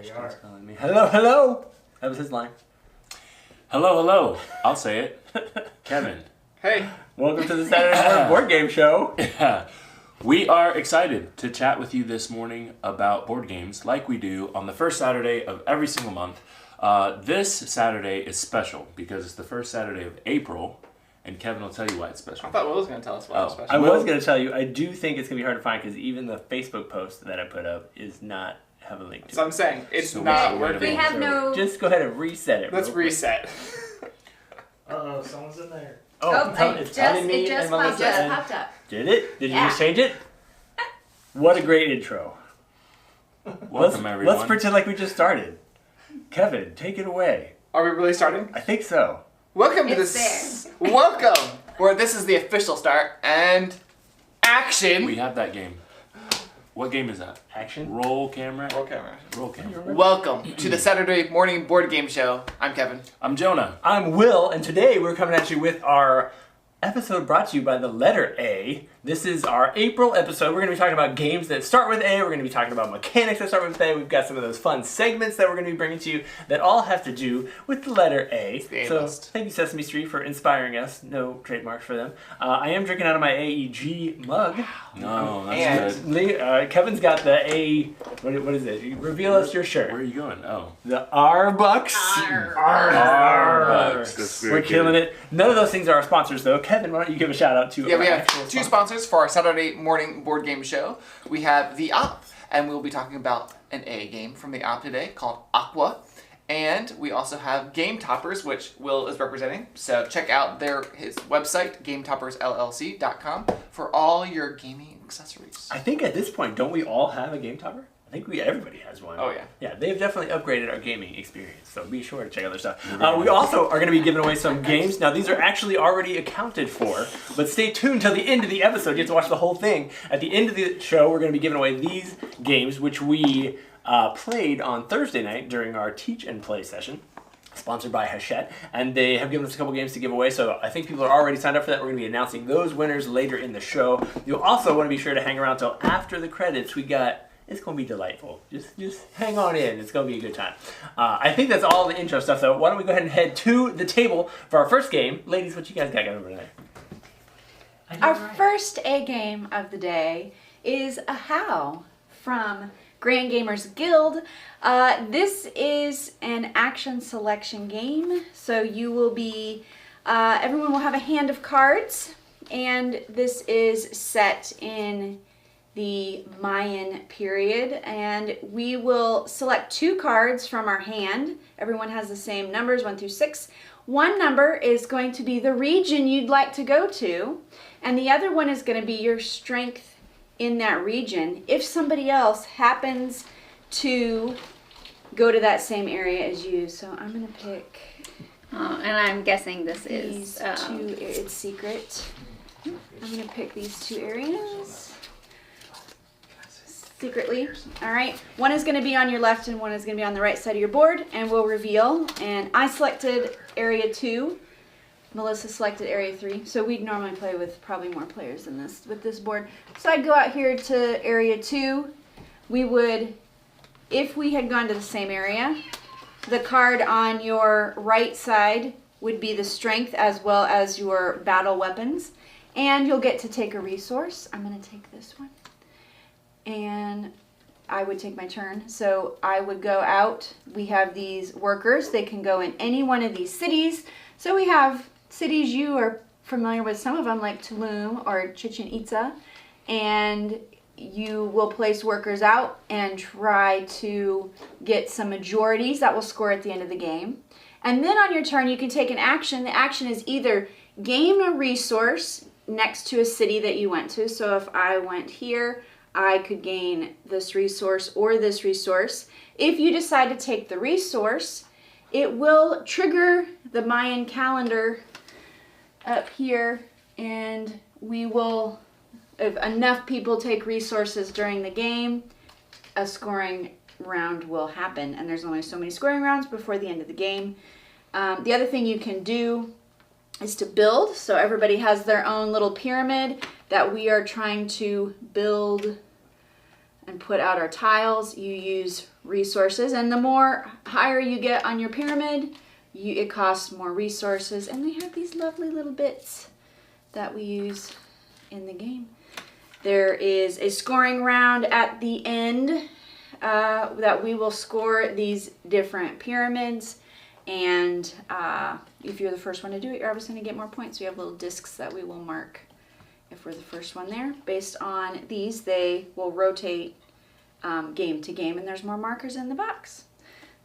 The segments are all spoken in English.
Ashton's are. calling me. Hello, hello. That was his line. Hello, hello. I'll say it. Kevin. Hey. Welcome to the Saturday morning board game show. Yeah. We are excited to chat with you this morning about board games like we do on the first Saturday of every single month. This Saturday is special because it's the first Saturday of April, and Kevin will tell you why it's special. I thought Will was going to tell us why it was special. I was going to tell you, I do think it's going to be hard to find because even the Facebook post that I put up is not have a link to So I'm saying, it's So not we working. We have no... Just go ahead and reset it. Let's real quick. reset. Uh-oh, someone's in there. Oh, it's telling me it just and Melissa and- popped up. Did it? Did you Yeah. just change it? What a great intro. Welcome, everyone. Let's pretend like we just started. Kevin, take it away. Are we really starting? I think so. Welcome to It's this. Welcome, where this is the official start and action. We have that game. What game is that? Action. Roll camera? Roll camera. Roll camera. Welcome to the Saturday morning board game show. I'm Kevin. I'm Jonah. I'm Will, and today we're coming at you with our episode brought to you by the letter A. This is our April episode. We're going to be talking about games that start with A. We're going to be talking about mechanics that start with A. We've got some of those fun segments that we're going to be bringing to you that all have to do with the letter A. the A So list. thank you, Sesame Street, for inspiring us. No trademarks for them. I am drinking out of my AEG mug. No, And- that's good. Kevin's got the A... What is it? Reveal us your shirt. Where are you going? Oh. The R-Bucks. Arr. R-Bucks. That's We're very killing good. it. None of those things are our sponsors, though. Kevin, why don't you give a shout out to Yeah, our we have actual two sponsors? sponsors for our Saturday morning board game show. We have the A.T.O.M, and we'll be talking about an A game from the A.T.O.M today called Aqua. And we also have Game Toppers, which Will is representing. So check out his website, gametoppersllc.com, for all your gaming accessories. I think at this point, don't we all have a game topper? I think everybody has one. Oh, yeah. Yeah, they've definitely upgraded our gaming experience, so be sure to check out their stuff. We also are going to be giving away some games. Now, these are actually already accounted for, but stay tuned till the end of the episode. You have to watch the whole thing. At the end of the show, we're going to be giving away these games, which we played on Thursday night during our Teach and Play session, sponsored by Hachette, and they have given us a couple games to give away, so I think people are already signed up for that. We're going to be announcing those winners later in the show. You'll also want to be sure to hang around till after the credits. It's going to be delightful. Just hang on in. It's going to be a good time. I think that's all the intro stuff, though. Why don't we go ahead and head to the table for our first game. Ladies, what you guys got over there? Our first A game of the day is Ahau from Grand Gamers Guild. This is an action selection game, so you will be, everyone will have a hand of cards, and this is set in the Mayan period, and we will select two cards from our hand. Everyone has the same numbers, 1 through 6. One number is going to be the region you'd like to go to, and the other one is going to be your strength in that region. If somebody else happens to go to that same area as you, so I'm going to pick And I'm guessing this these is two. It's secret. I'm going to pick these two areas. Secretly. All right. One is going to be on your left and one is going to be on the right side of your board, and we'll reveal. And I selected area 2. Melissa selected area 3. So we'd normally play with probably more players than this with this board. So I'd go out here to area 2. We would, if we had gone to the same area, the card on your right side would be the strength as well as your battle weapons. And you'll get to take a resource. I'm going to take this one. And I would take my turn. So I would go out. We have these workers. They can go in any one of these cities. So we have cities you are familiar with, some of them like Tulum or Chichen Itza. And you will place workers out and try to get some majorities that will score at the end of the game. And then on your turn, you can take an action. The action is either gain a resource next to a city that you went to. So if I went here, I could gain this resource or this resource. If you decide to take the resource, it will trigger the Mayan calendar up here, and we will, if enough people take resources during the game, a scoring round will happen, and there's only so many scoring rounds before the end of the game. The other thing you can do is to build. So everybody has their own little pyramid that we are trying to build and put out our tiles. You use resources, and the more higher you get on your pyramid, it costs more resources, and they have these lovely little bits that we use in the game. There is a scoring round at the end that we will score these different pyramids, and if you're the first one to do it, you're obviously going to get more points. We have little discs that we will mark if we're the first one there. Based on these, they will rotate game to game, and there's more markers in the box.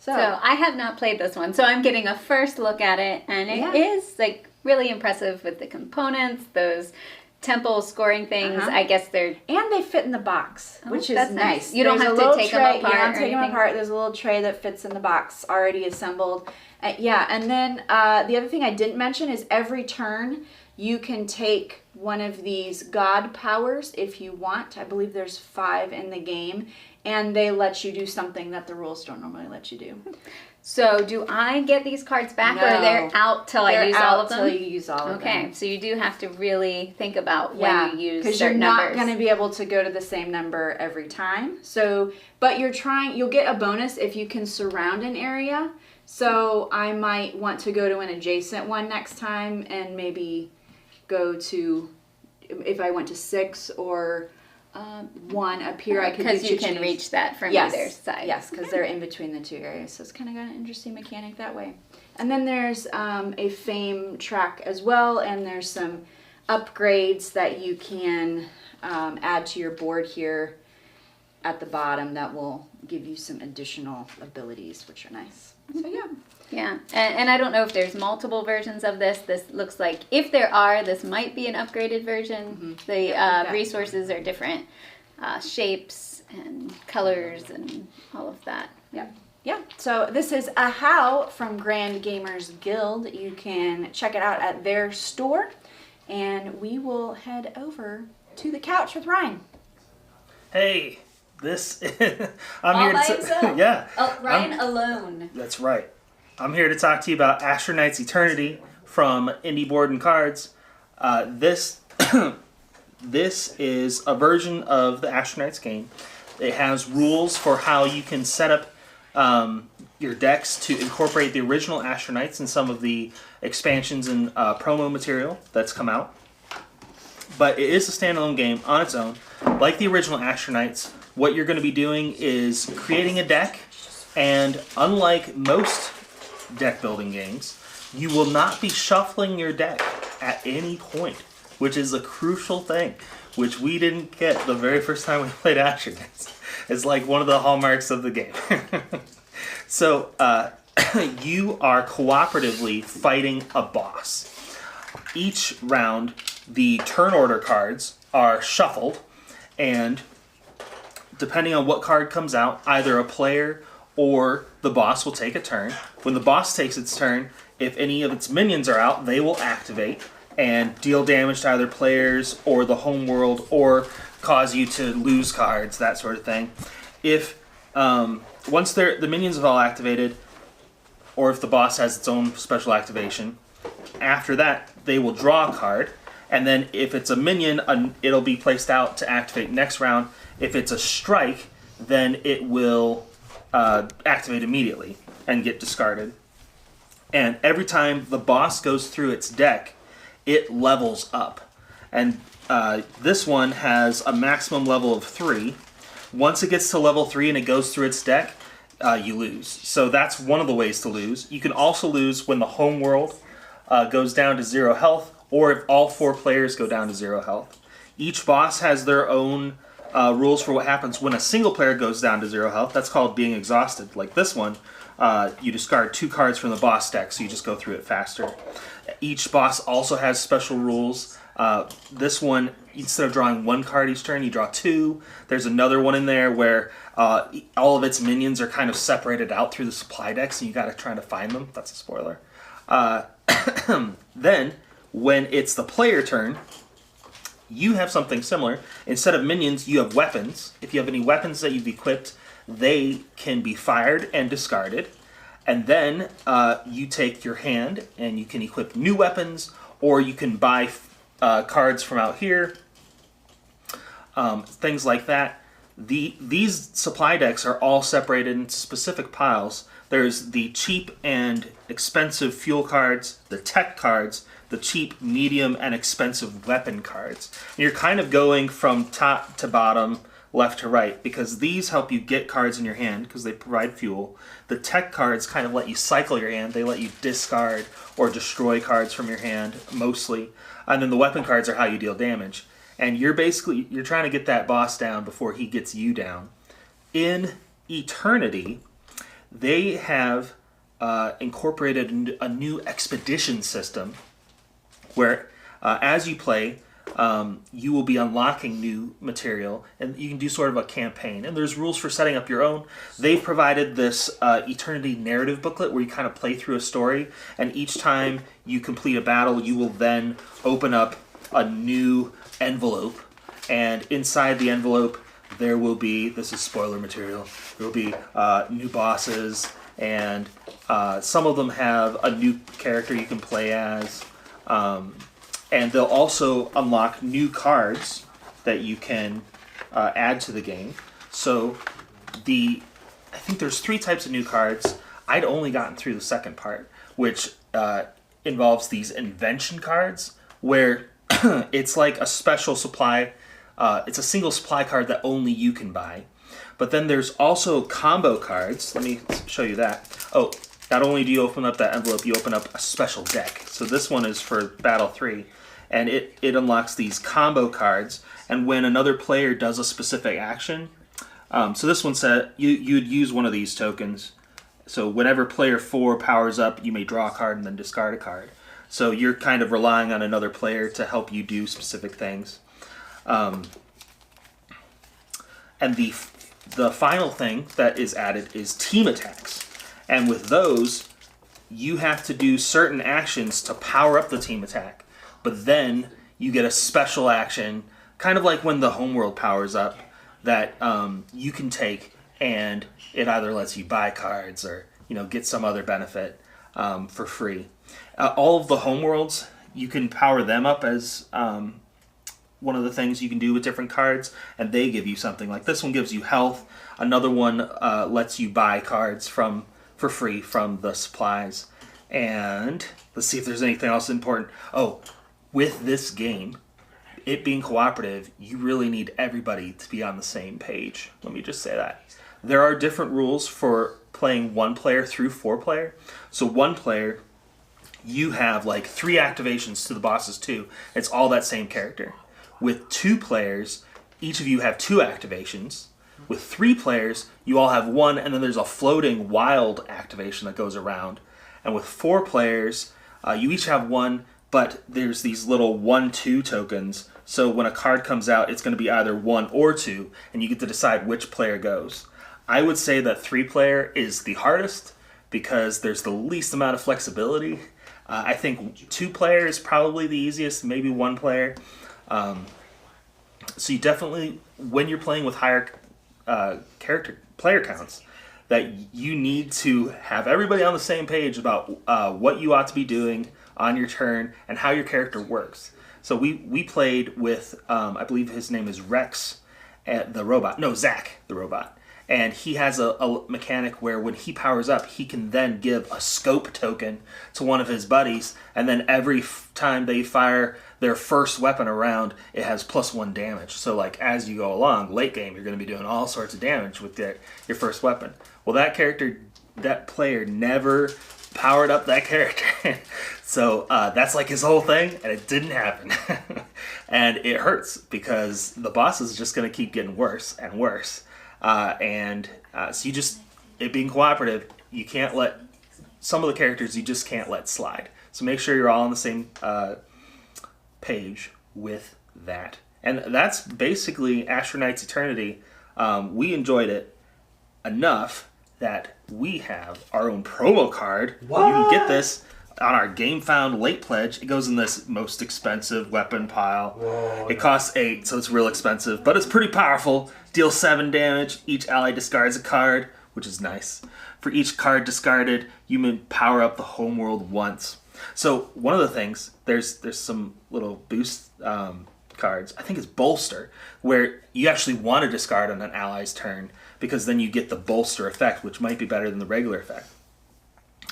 So I have not played this one, so I'm getting a first look at it, and it is like really impressive with the components, those temple scoring things. I guess they're... And they fit in the box, which is that's nice. You don't have to take them apart. You don't take them apart. There's a little tray that fits in the box, already assembled. And then the other thing I didn't mention is every turn you can take one of these god powers if you want. I believe there's 5 in the game, and they let you do something that the rules don't normally let you do. So do I get these cards back, No. or they're out till I use all of them? Till you use all of them. Okay, so you do have to really think about when you use because you're certain not numbers. going to be able to go to the same number every time. So, but you'll get a bonus if you can surround an area. So I might want to go to an adjacent one next time, and maybe go to, if I went to 6 or 1 up here, I could because you can reach that from yes. either side. Yes, because they're in between the 2 areas, so it's kind of got an interesting mechanic that way. And then there's a fame track as well, and there's some upgrades that you can add to your board here at the bottom that will give you some additional abilities, which are nice. So yeah. Yeah, and I don't know if there's multiple versions of this. This looks like, if there are, this might be an upgraded version. The resources are different shapes and colors and all of that. Yep. Yeah, so this is Ahau from Grand Gamers Guild. You can check it out at their store, and we will head over to the couch with Ryan. Hey, this I'm All here by to himself? yeah. Oh, Ryan alone. That's right. I'm here to talk to you about Astro Knight's Eternity from Indie Board and Cards. This this is a version of the Astro Knight's game. It has rules for how you can set up your decks to incorporate the original Astro Knights and some of the expansions and promo material that's come out. But it is a standalone game on its own. Like the original Astro Knights, what you're going to be doing is creating a deck, and unlike most deck building games, you will not be shuffling your deck at any point, which is a crucial thing, which we didn't get the very first time we played Astro Knights. It's like one of the hallmarks of the game. So you are cooperatively fighting a boss. Each round, the turn order cards are shuffled, and depending on what card comes out, either a player or the boss will take a turn. When the boss takes its turn, if any of its minions are out, they will activate and deal damage to either players or the home world, or cause you to lose cards, that sort of thing. If once the minions have all activated, or if the boss has its own special activation, after that they will draw a card, and then if it's a minion, it'll be placed out to activate next round. If it's a strike, then it will activate immediately and get discarded. And every time the boss goes through its deck, it levels up. And this one has a maximum level of 3. Once it gets to level 3 and it goes through its deck, you lose. So that's one of the ways to lose. You can also lose when the home world goes down to 0 health, or if all 4 players go down to 0 health. Each boss has their own rules for what happens when a single player goes down to 0 health. That's called being exhausted. Like this one, you discard 2 cards from the boss deck, so you just go through it faster. Each boss also has special rules. This one, instead of drawing 1 card each turn, you draw 2. There's another one in there where all of its minions are kind of separated out through the supply decks, and you got to try to find them. That's a spoiler. Then, when it's the player turn, you have something similar. Instead of minions, you have weapons. If you have any weapons that you've equipped, they can be fired and discarded. And then you take your hand and you can equip new weapons, or you can buy cards from out here, things like that. These supply decks are all separated into specific piles. There's the cheap and expensive fuel cards, the tech cards, the cheap, medium, and expensive weapon cards. And you're kind of going from top to bottom, left to right, because these help you get cards in your hand because they provide fuel. The tech cards kind of let you cycle your hand. They let you discard or destroy cards from your hand, mostly. And then the weapon cards are how you deal damage. And you're trying to get that boss down before he gets you down. In Eternity, they have incorporated a new expedition system where as you play, you will be unlocking new material, and you can do sort of a campaign. And there's rules for setting up your own. They've provided this Eternity narrative booklet where you kind of play through a story, and each time you complete a battle, you will then open up a new envelope, and inside the envelope there will be, this is spoiler material, there will be new bosses, and some of them have a new character you can play as. And they'll also unlock new cards that you can add to the game. So I think there's 3 types of new cards. I'd only gotten through the second part, which involves these invention cards, where it's like a special supply. It's a single supply card that only you can buy. But then there's also combo cards. Let me show you that. Oh, not only do you open up that envelope, you open up a special deck. So this one is for Battle 3. And it unlocks these combo cards, and when another player does a specific action, so this one said you'd use one of these tokens. So whenever player 4 powers up, you may draw a card and then discard a card. So you're kind of relying on another player to help you do specific things. And the final thing that is added is team attacks. And with those, you have to do certain actions to power up the team attack. But then you get a special action, kind of like when the homeworld powers up, that you can take, and it either lets you buy cards or get some other benefit for free. All of the homeworlds, you can power them up as one of the things you can do with different cards, and they give you something. Like this one gives you health. Another one lets you buy cards for free from the supplies. And let's see if there's anything else important. Oh, with this game, it being cooperative, you really need everybody to be on the same page. Let me just say that. There are different rules for playing 1 player through 4 player. So 1 player, you have like 3 activations to the bosses too. It's all that same character. With 2 players, each of you have 2 activations. With 3 players, you all have 1, and then there's a floating wild activation that goes around. And with 4 players, you each have 1, but there's these little 1-2 tokens. So when a card comes out, it's going to be either 1 or 2, and you get to decide which player goes. I would say that 3 player is the hardest because there's the least amount of flexibility. I think 2 player is probably the easiest, maybe 1 player. So you definitely, when you're playing with higher player counts, that you need to have everybody on the same page about what you ought to be doing on your turn and how your character works. So we played with, I believe his name is Rex, the robot. No, Zach, the robot. And he has a mechanic where when he powers up, he can then give a scope token to one of his buddies, and then every time they fire their first weapon around, it has +1 damage. So like as you go along, late game, you're going to be doing all sorts of damage with your first weapon. Well, that player never powered up that character. So that's like his whole thing, and it didn't happen. And it hurts because the boss is just going to keep getting worse and worse. So it being cooperative, you can't let, some of the characters you just can't let slide. So make sure you're all on the same page with that. And that's basically Astro Knight's Eternity. We enjoyed it enough that we have our own promo card. What? You can get this on our Game Found late pledge. It goes in this most expensive weapon pile. Whoa. It costs 8, so it's real expensive, but it's pretty powerful. Deals 7 damage. Each ally discards a card, which is nice. For each card discarded, you may power up the homeworld once. So one of the things, there's some little boost cards, I think it's Bolster, where you actually want to discard on an ally's turn because then you get the Bolster effect, which might be better than the regular effect.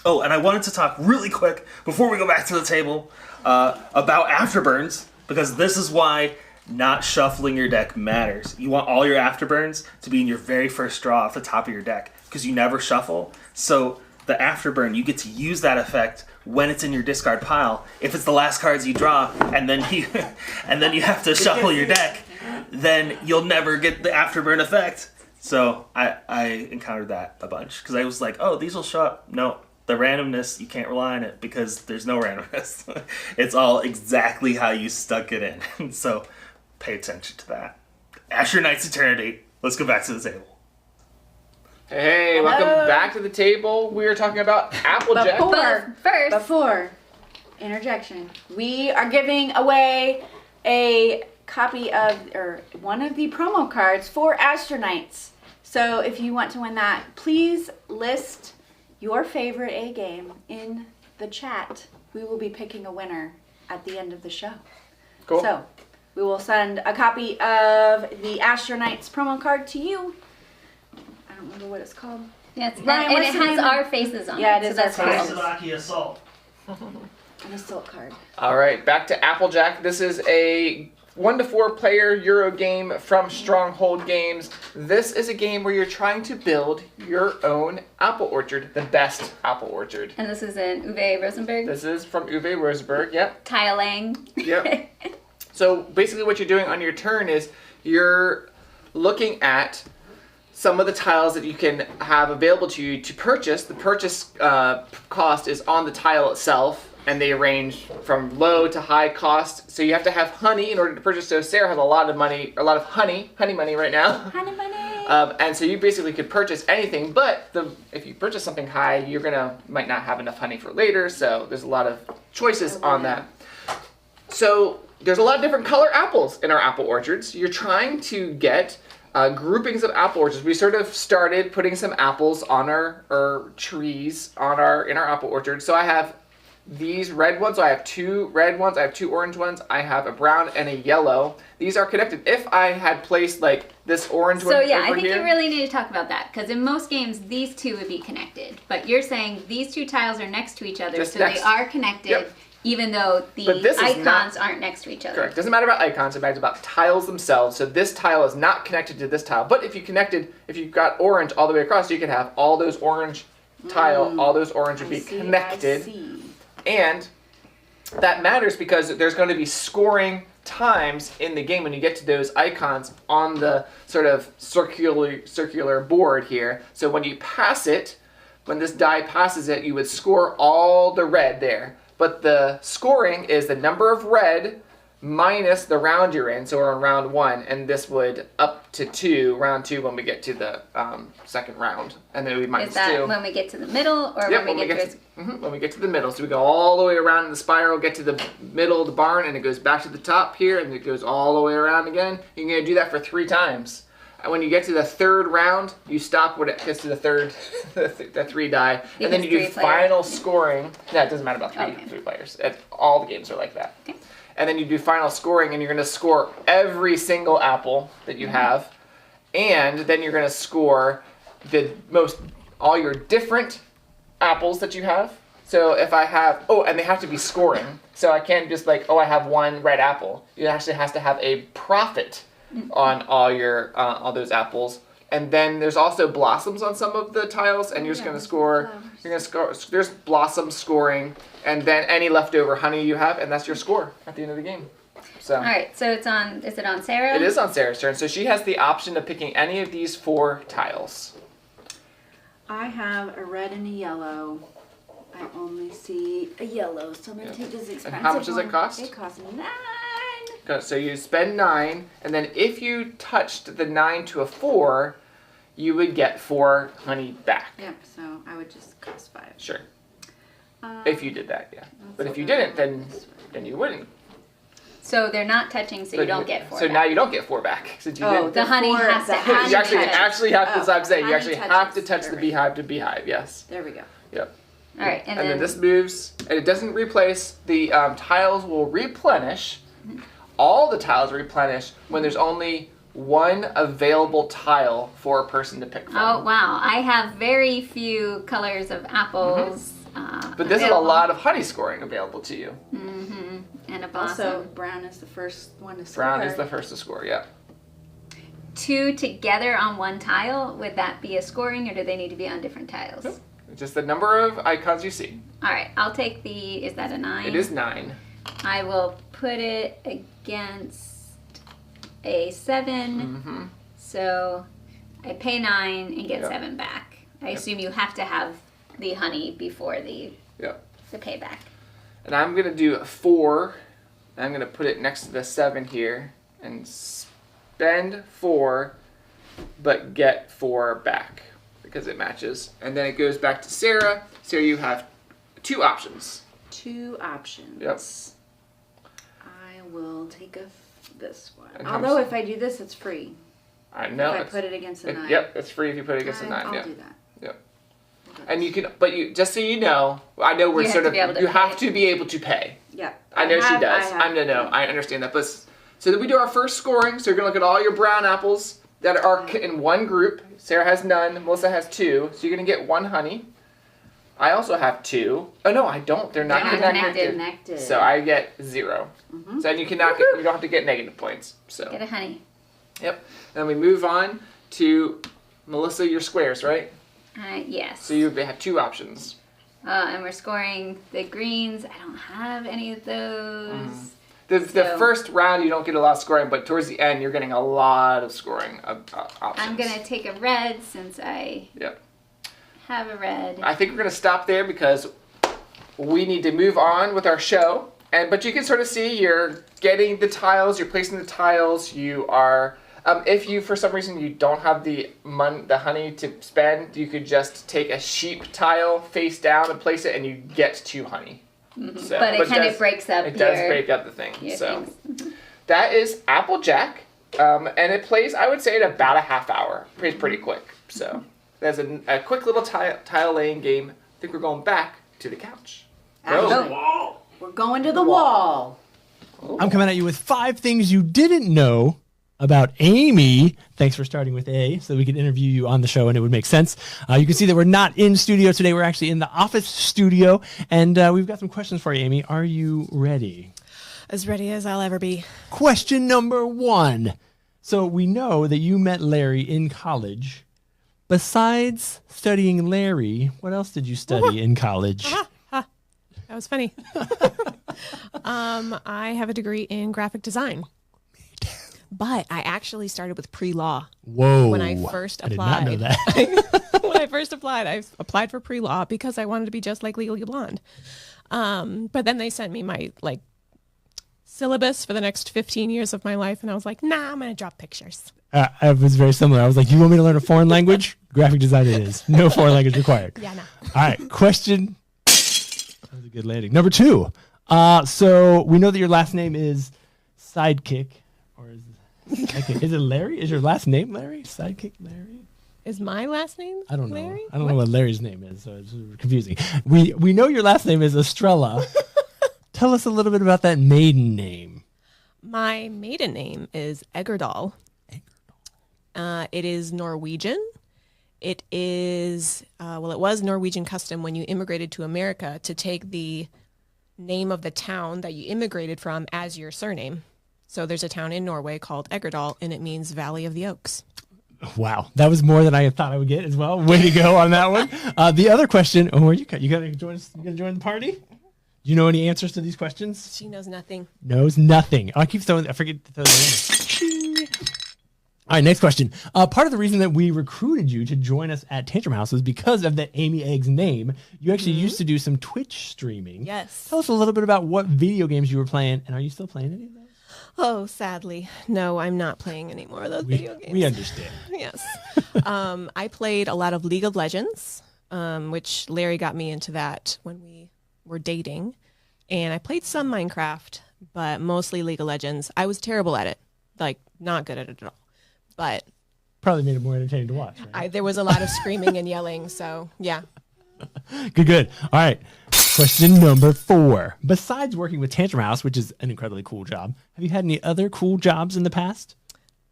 Oh, and I wanted to talk really quick before we go back to the table about Afterburns, because this is why not shuffling your deck matters. You want all your Afterburns to be in your very first draw off the top of your deck because you never shuffle. So the Afterburn, you get to use that effect when it's in your discard pile. If it's the last cards you draw and then you have to shuffle your deck, then you'll never get the Afterburn effect. So I encountered that a bunch because I was like, oh, these will show up. No, the randomness, you can't rely on it because there's no randomness. It's all exactly how you stuck it in. So pay attention to that. Astro Knight's Eternity. Let's go back to the table. Hey, welcome back to the table. We are talking about Applejack. Before interjection, we are giving away a copy of, or one of the promo cards for Astronauts. So if you want to win that, please list your favorite A game in the chat. We will be picking a winner at the end of the show. Cool. So we will send a copy of the Astronauts promo card to you. I don't remember what it's called. Yeah, it's, Ryan, and what's it the has name? our faces on Yeah, it. it is So that's our cool. faces. Tsubaki Assault. An assault card. All right, back to Applejack. This is a 1 to 4 player Euro game from Stronghold Games. This is a game where you're trying to build your own apple orchard, the best apple orchard. And this is in Uwe Rosenberg. This is from Uwe Rosenberg, yep. Tiling. Yep. So basically what you're doing on your turn is you're looking at some of the tiles that you can have available to you to purchase. The purchase cost is on the tile itself, and they range from low to high cost. So you have to have honey in order to purchase. So Sarah has a lot of honey money right now. Honey money. And so you basically could purchase anything, but if you purchase something high, might not have enough honey for later. So there's a lot of choices on that. So there's a lot of different color apples in our apple orchards. You're trying to get groupings of apple orchards. We sort of started putting some apples on our trees in our apple orchard. So I have these red ones. So I have 2 red ones. I have 2 orange ones. I have a brown and a yellow. These are connected. If I had placed like this orange one So yeah, over I think here, you really need to talk about that because in most games these two would be connected, but you're saying these 2 tiles are next to each other, Just so next. they are connected, Yep. even though the But this is icons aren't next to each other. correct. Doesn't matter about icons. It matters about tiles themselves. So this tile is not connected to this tile. But if you've got orange all the way across, you can have all those orange all those orange would be connected. I see. And that matters because there's going to be scoring times in the game when you get to those icons on the sort of circular board here. So when you pass it, when this die passes it, you would score all the red there. But the scoring is the number of red minus the round you're in. So we're on round 1, and this would up to round 2 when we get to the second round. And then we minus Is that 2. when we get to the middle or Yep, when we get to when we get to the middle. So we go all the way around in the spiral, get to the middle of the barn, and it goes back to the top here, and it goes all the way around again. You're going to do that for 3 times. And when you get to the 3rd round, you stop when it gets to the 3rd, the 3 die, and then you do Because 3 final scoring. No, it doesn't matter about 3 players. All the games are like that. Okay. And then you do final scoring, and you're going to score every single apple that you have, and then you're going to score all your different apples that you have. So if I have, and they have to be scoring. So I can't just I have 1 red apple. It actually has to have a profit on all those apples. And then there's also blossoms on some of the tiles, and you're just going to score. You're going to score. There's blossom scoring, and then any leftover honey you have, and that's your score at the end of the game. So. All right, so is it on Sarah? It is on Sarah's turn, so she has the option of picking any of these 4 tiles. I have a red and a yellow. I only see a yellow, so I'm going to take this expensive how much does it one. cost? It costs 9. Good. So you spend 9, and then if you touched the 9 to a 4, you would get 4 honey back. Yep, so I would just cost 5. Sure. If you did that, yeah. But if you didn't, then you wouldn't. So they're not touching, so you don't get 4 So back. now you don't get 4 back since you didn't. the honey has to honey You actually touches. have to. That's what I'm saying. You honey actually have to touches. touch the beehive to beehive. Yes. There we go. Yep. All right, and then this moves, and it doesn't replace. The tiles will replenish all the tiles replenish when there's only one available tile for a person to pick from. Oh wow, I have very few colors of apples. But this is a lot of honey scoring available to you. And a blossom. Also, brown is the first one to score. Brown is the first to score, yeah. 2 together on one tile, would that be a scoring, or do they need to be on different tiles? Nope. Just the number of icons you see. All right, I'll take the, is that a 9? It is 9. I will put it against a 7. So I pay 9 and get 7 back. I assume you have to have the honey before the payback. And I'm going to do 4. I'm going to put it next to the 7 here and spend 4, but get 4 back because it matches. And then it goes back to Sarah. Sarah, you have 2 options. 2 options. Yep. I will take this one. And Although if I do this, it's free. I know. If I put it against a 9. Yep, it's free if you put it against a 9. I'll do that. Yep. And you can, but you just so you know, I know we're You sort have of, to be able to you pay. have to be able to pay. Yep. I know she does. I know. I understand that. But so then we do our first scoring. So you're gonna look at all your brown apples that are in one group. Sarah has none. Melissa has 2. So you're gonna get 1 honey. I also have 2. Oh no, I don't. They're not connected. So I get 0. So then you cannot get. You don't have to get negative points. So Get a honey. Yep. Then we move on to Melissa. Your squares, right? Yes. So you have 2 options. And we're scoring the greens. I don't have any of those. The So- first round you don't get a lot of scoring, but towards the end you're getting a lot of scoring options. I'm going to take a red since I have a red. I think we're going to stop there because we need to move on with our show. But you can sort of see you're getting the tiles, you're placing the tiles, you are... if you, for some reason, you don't have the honey to spend, you could just take a sheep tile face down and place it, and you get 2 honey. So, But it kind of breaks up It does break up the thing. your So things. that is Applejack, and it plays, I would say, in about a half hour. It plays pretty quick. So that's a quick little tile laying game. I think we're going back to the couch. Actually, we're going to the wall. I'm coming at you with 5 things you didn't know about Amy. Thanks for starting with A, so we could interview you on the show and it would make sense. You can see that we're not in studio today. We're actually in the office studio, and we've got some questions for you, Amy. Are you ready? As ready as I'll ever be. Question number 1. So we know that you met Larry in college. Besides studying Larry, what else did you study in college? That was funny. I have a degree in graphic design. But I actually started with pre-law. Whoa. When I first applied. I did not know that. When I first applied, I applied for pre-law because I wanted to be just like Legally Blonde. But then they sent me my syllabus for the next 15 years of my life, and I was like, nah, I'm going to draw pictures. I was very similar. I was like, you want me to learn a foreign language? Graphic design it is. No foreign language required. Yeah, no. All right, question. That was a good landing. Number 2. So we know that your last name is Sidekick. Or is it Larry? Is your last name Larry? Sidekick Larry? Is my last name I don't know. Larry? I don't know what Larry's name is, so it's confusing. We know your last name is Estrella. Tell us a little bit about that maiden name. My maiden name is Eggerdal. It is Norwegian. It is, it was Norwegian custom when you immigrated to America to take the name of the town that you immigrated from as your surname. So there's a town in Norway called Eggerdal, and it means Valley of the Oaks. Wow, that was more than I thought I would get as well. Way to go on that one. The other question, where you gonna join us? You gonna join the party? Do you know any answers to these questions? She knows nothing. Knows nothing. I keep throwing. I forget to throw them in. All right, next question. Part of the reason that we recruited you to join us at Tantrum House was because of that Amy Egg's name. You actually used to do some Twitch streaming. Yes. Tell us a little bit about what video games you were playing, and are you still playing any of those? Oh, sadly. No, I'm not playing any more of those video games. We understand. Yes. I played a lot of League of Legends, which Larry got me into that when we were dating. And I played some Minecraft, but mostly League of Legends. I was terrible at it. Not good at it at all. But probably made it more entertaining to watch. Right? There was a lot of screaming and yelling, so yeah. Good. All right. Question number 4. Besides working with Tantrum House, which is an incredibly cool job, have you had any other cool jobs in the past?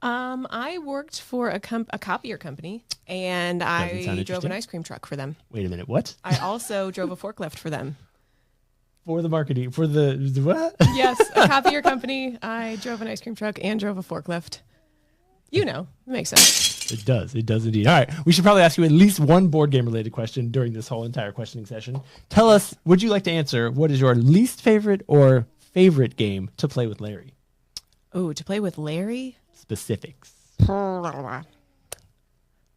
I worked for a copier company, and sound I drove interesting. an ice cream truck for them. Wait a minute, what? I also drove a forklift for them. For the marketing, for the what? Yes, a copier company. I drove an ice cream truck and drove a forklift. You know, it makes sense. It does indeed. All right, we should probably ask you at least one board game related question during this whole entire questioning session. Tell us, would you like to answer what is your least favorite or favorite game to play with Larry? Oh, to play with Larry? Specifics.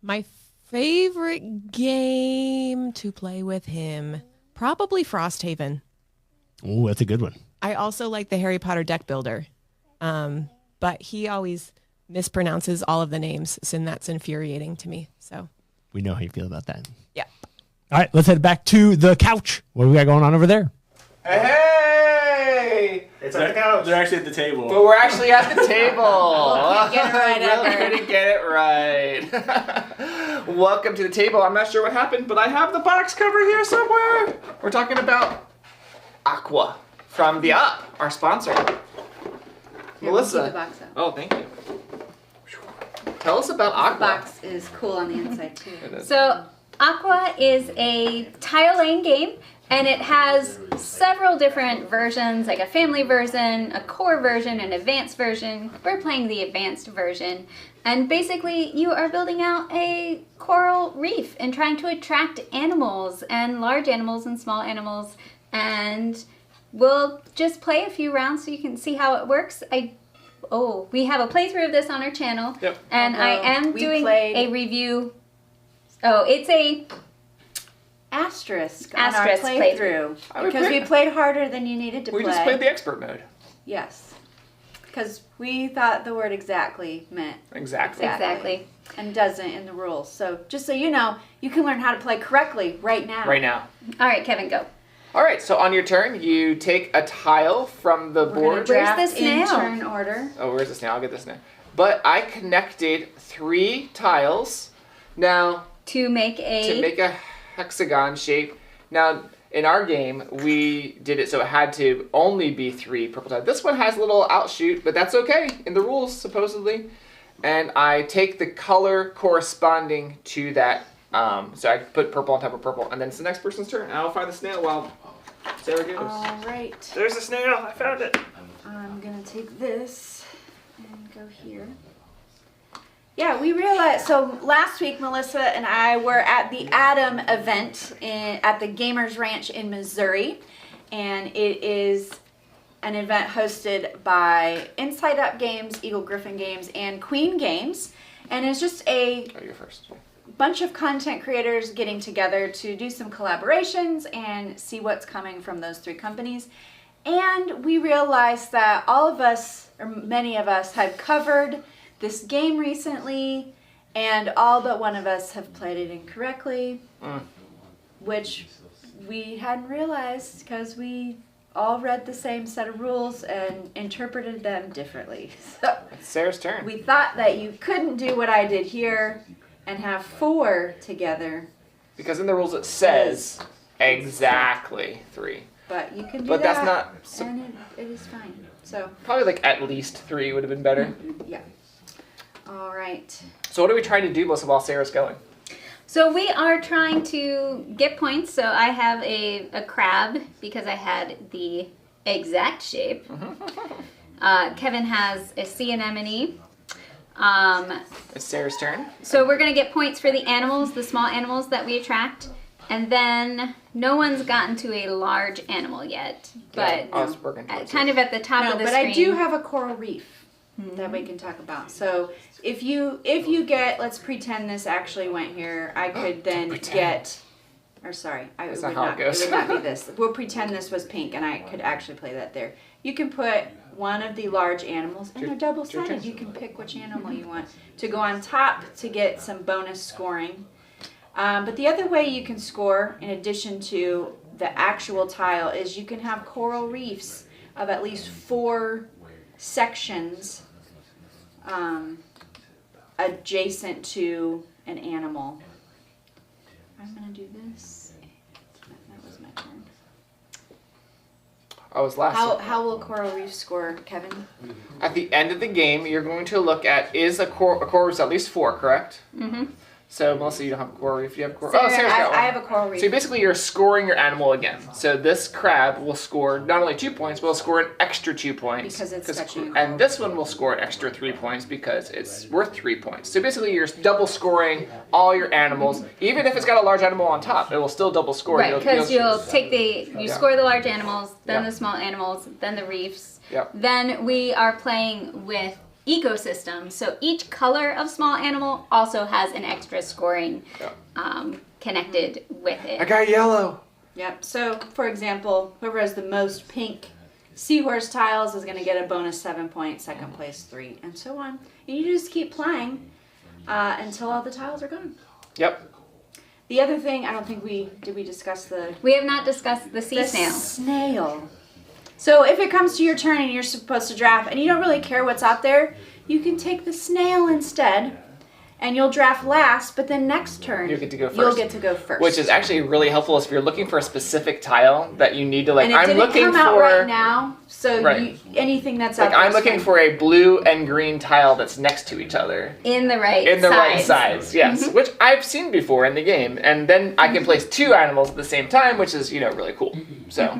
My favorite game to play with him, probably Frosthaven. Oh, that's a good one. I also like the Harry Potter deck builder, but he always mispronounces all of the names, and that's infuriating to me. So We know how you feel about that. yeah. All right, let's head back to the couch. What do we got going on over there? Hey! It's on the couch. They're actually at the table. But we're actually at the table. Get it right Really ever. couldn't get it right. Welcome to the table. I'm not sure what happened, but I have the box cover here somewhere. We're talking about Aqua from the Up, our sponsor. Here, Melissa. we'll keep the box out. Oh, thank you. Tell us about The Aqua. box is cool on the inside too. It is. So, Aqua is a tile laying game, and it has several different versions, like a family version, a core version, an advanced version. We're playing the advanced version. And basically, you are building out a coral reef and trying to attract animals, and large animals and small animals. And we'll just play a few rounds so you can see how it works. We have a playthrough of this on our channel. Yep. And I am We doing played- a review. Oh, it's a Asterisk on Asterisk our playthrough. I would Because play- we played harder than you needed to We play. just played the expert mode. Yes. Because we thought the word exactly meant Exactly. exactly. and doesn't in the rules. So just so you know, you can learn how to play correctly right now. Right now. All right, Kevin, go. All right, so on your turn, you take a tile from the We're gonna board. draft Where's the in snail? turn order. Oh, where's this now? I'll get this now. But I connected 3 tiles now To make to make a hexagon shape. Now, in our game, we did it so it had to only be 3 purple tiles. This one has a little outshoot, but that's okay in the rules, supposedly. And I take the color corresponding to that. So I put purple on top of purple, and then it's the next person's turn. I'll find the snail while Sarah goes. All right. There's the snail. I found it. I'm going to take this and go here. Yeah, we realized, so last week Melissa and I were at the A.T.O.M event at the Gamers Ranch in Missouri, and it is an event hosted by Inside Up Games, Eagle Griffin Games, and Queen Games, and it's just a Oh, you're first. bunch of content creators getting together to do some collaborations and see what's coming from those 3 companies. And we realized that all of us, or many of us, had covered this game recently, and all but one of us have played it incorrectly, which we hadn't realized because we all read the same set of rules and interpreted them differently. So It's Sarah's turn. we thought that you couldn't do what I did here and have 4 together, Because in the rules it says exactly 3. but you can do But that. that's not. So and it is fine. So, probably like at least 3 would have been better. yeah. All right. So what are we trying to do, Melissa, while Sarah's going? So we are trying to get points. So I have a crab because I had the exact shape. Kevin has a sea anemone. It's Sarah's turn. So we're gonna get points for the animals, the small animals that we attract, and then no one's gotten to a large animal yet. But I was working towards kind of at the top No, of the but screen. I do have a coral reef that we can talk about. So if you get, let's pretend this actually went here. I could then get, or sorry, That's it not would how it not. goes. It would not be this. We'll pretend this was pink, and I could actually play that there. You can put one of the large animals, and they're double sided. You can pick which animal you want to go on top to get some bonus scoring. But the other way you can score, in addition to the actual tile, is you can have coral reefs of at least 4 sections adjacent to an animal. I'm going to do this. That was my turn. I was last. How will coral reef score, Kevin? At the end of the game, you're going to look at is a coral reef at least 4, correct? Mm-hmm. So Melissa, you don't have a coral reef. You have a coral. Sarah, Oh, Sarah's got one. I have a coral reef. So basically, you're scoring your animal again. So this crab will score not only 2 points, but will score an extra 2 points. Because it's touching a coral. And this one will score an extra 3 points because it's worth 3 points. So basically, you're double scoring all your animals. Even if it's got a large animal on top, it will still double score. Right, because you'll take you Yeah. score the large animals, then Yeah. the small animals, then the reefs. Yep. Then we are playing with ecosystems. So each color of small animal also has an extra scoring connected with it. I got yellow. Yep. So, for example, whoever has the most pink seahorse tiles is going to get a bonus 7 points, second place 3, and so on. And you just keep playing until all the tiles are gone. Yep. The other thing, I don't think we discuss the We have not discussed the sea snail. snail. So if it comes to your turn and you're supposed to draft and you don't really care what's out there, you can take the snail instead. And you'll draft last, but then next turn You get to go you'll first. get to go first. Which is actually really helpful if you're looking for a specific tile that you need to like. and it I'm didn't looking come out for right now, so Right. anything that's like out there. I'm is looking fine. for a blue and green tile that's next to each other In the right in the right size. size. Yes, which I've seen before in the game, and then I can place 2 animals at the same time, which is really cool. So.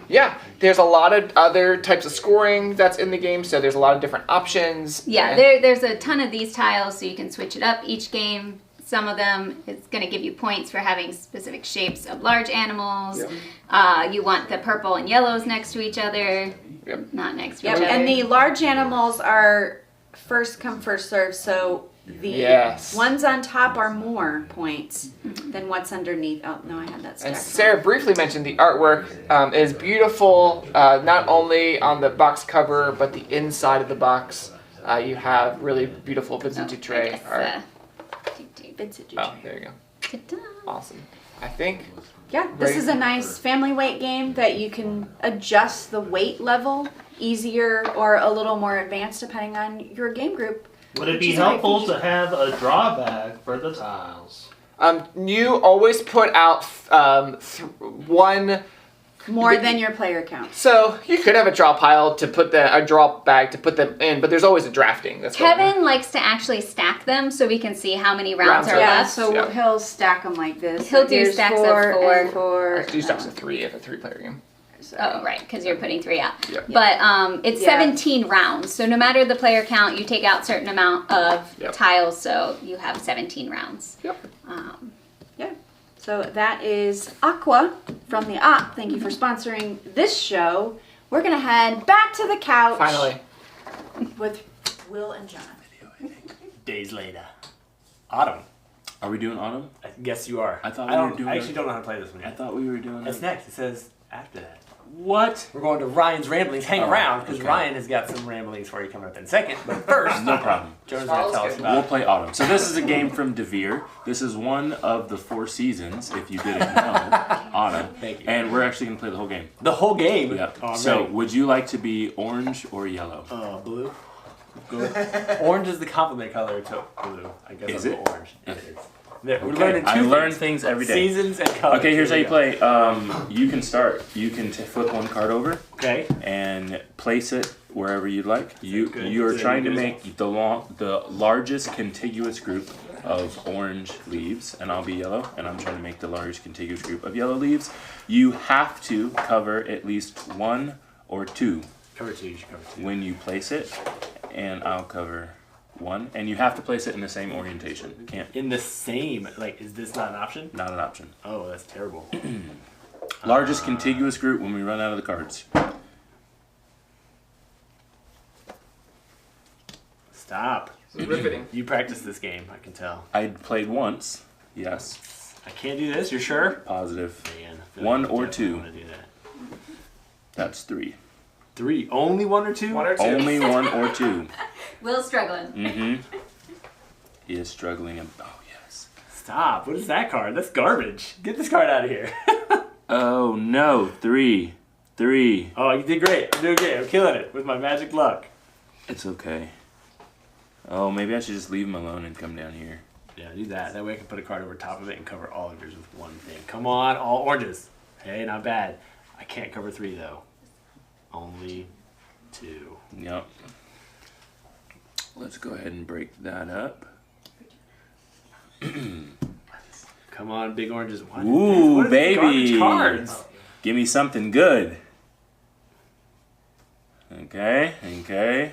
Yeah, there's a lot of other types of scoring that's in the game, so there's a lot of different options. Yeah, and- there's a ton of these tiles, so you can switch it up each game. Some of them, it's going to give you points for having specific shapes of large animals. You want the purple and yellows next to each other, not next to Yep. each other. And the large animals are first come, first serve, so the Yes. ones on top are more points than what's underneath. Oh, no, I had that And stacked. Sarah briefly mentioned the artwork is beautiful, not only on the box cover, but the inside of the box. You have really beautiful vintage tray art. Vintage. Oh, there you go. Ta-da. Awesome. I think. Yeah, this Right. is a nice family weight game that you can adjust the weight level easier or a little more advanced depending on your game group. Would it Which be is my helpful feature. to have a drawback for the tiles? You always put out one. More than your player count. So you could have a draw pile to put a draw bag to put them in, but there's always a drafting. That's going on. Kevin likes to actually stack them so we can see how many rounds Rounds are are Yeah, left. so Yeah. he'll stack them like this. He'll do Here's stacks of 4 4. and 4. Actually, stacks of 3 if a 3-player game. Oh, right, because you're putting 3 out. Yep. But it's Yeah. 17 rounds, so no matter the player count, you take out certain amount of Yep. tiles, so you have 17 rounds. Yep. Yeah. So that is Aqua from the Op. Thank you for sponsoring this show. We're going to head back to the couch Finally. with Will and John. Days later. Autumn. Are we doing autumn? I guess you are. I thought I we were don't. doing I actually it. don't know how to play this one I yet. thought we were doing It's it. next. It says after that. What? We're going to Ryan's ramblings. Hang Oh, around because okay. Ryan has got some ramblings for you coming up in a second. But first, No problem. Joe's going to tell us We'll about. play autumn. So this is a game from DeVere. This is one of the 4 seasons, if you didn't know. Autumn. Thank you. And we're actually going to play the whole game. The whole game. Yeah. Oh, I'm So ready. would you like to be orange or yellow? Blue. Orange is the complement color to blue. I guess Is I'll it? go orange. It is. We're Okay, learning I two learn things every day. Seasons and colors. Okay, here's how Here you we go. play. You can start. You can flip one card over Okay. and place it wherever you'd like. You good? are Is it trying to good? make the largest contiguous group of orange leaves, and I'll be yellow, and I'm trying to make the largest contiguous group of yellow leaves. You have to cover at least 1 or 2 Cover 2. You should cover 2. when you place it, and I'll cover 1, and you have to place it in the same orientation. Can't. In the same, is this not an option? Not an option. Oh, that's terrible. Largest contiguous group when we run out of the cards. Stop. Riveting. You practiced this game, I can tell. I played once. Yes. I can't do this, you're sure? Positive. Man, I feel 1 like I or definitely 2. wanna do that. That's 3. 3. Only 1 or 2? 1 or 2. Only 1 or 2. Will's struggling. Mm-hmm. He is struggling. Oh, yes. Stop. What is that card? That's garbage. Get this card out of here. Oh, no. 3. 3. Oh, you did great. I'm doing great. I'm killing it with my magic luck. It's okay. Oh, maybe I should just leave him alone and come down here. Yeah, do that. That way I can put a card over top of it and cover all of yours with one thing. Come on, all oranges. Hey, not bad. I can't cover 3 though. Only 2. Yep. Let's go ahead and break that up. Come on, big oranges. Ooh, what baby. Cards? Give me something good. Okay.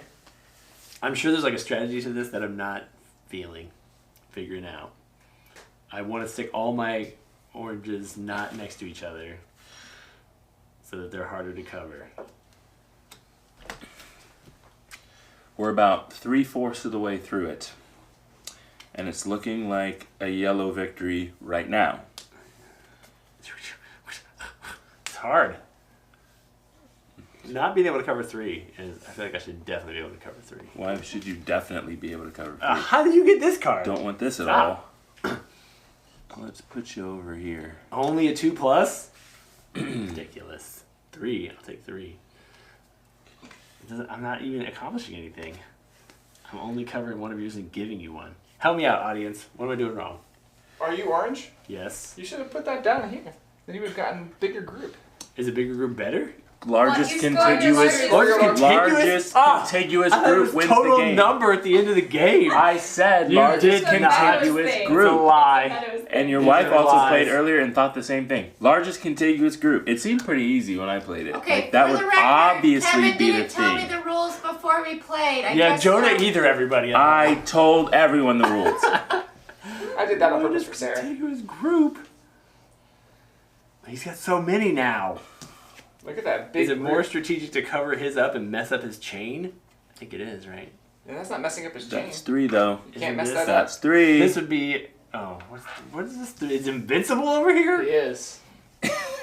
I'm sure there's like a strategy to this that I'm not figuring out. I want to stick all my oranges not next to each other so that they're harder to cover. We're about 3/4 of the way through it. And it's looking like a yellow victory right now. It's hard. Not being able to cover 3 is, I feel like I should definitely be able to cover 3. Why should you definitely be able to cover 3? How did you get this card? Don't want this at Stop. all. Let's put you over here. Only a 2+? Ridiculous. 3. I'll take 3. I'm not even accomplishing anything. I'm only covering one of yours and giving you one. Help me out, audience. What am I doing wrong? Are you orange? Yes. You should have put that down here. Then you would have gotten bigger group. Is a bigger group better? Largest you scored your contiguous, largest- contiguous I thought it group was wins total the game. number at the end of the game. I said You largest did not. contiguous It's a group. lie. And your These wife are also lies. played earlier and thought the same thing. Largest contiguous group. It seemed pretty easy when I played it. Okay, Like, that for would the record, obviously Kevin be the didn't tell me thing. the rules before we played. Yeah, Jonah either, everybody. I told everyone the rules. I did that on purpose for Sarah. Contiguous group. He's got so many now. Look at that big Is it group. more strategic to cover his up and mess up his chain? I think it is, right? Yeah, that's not messing up his chain. That's 3 though. You can't Isn't mess this- that up. That's 3. This would be. Oh, what is this? It's invincible over here? It is.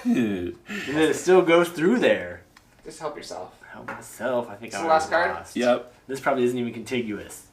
And then it still goes through there. Just help yourself. Help myself. I think This I the last already card? lost. Yep. This probably isn't even contiguous.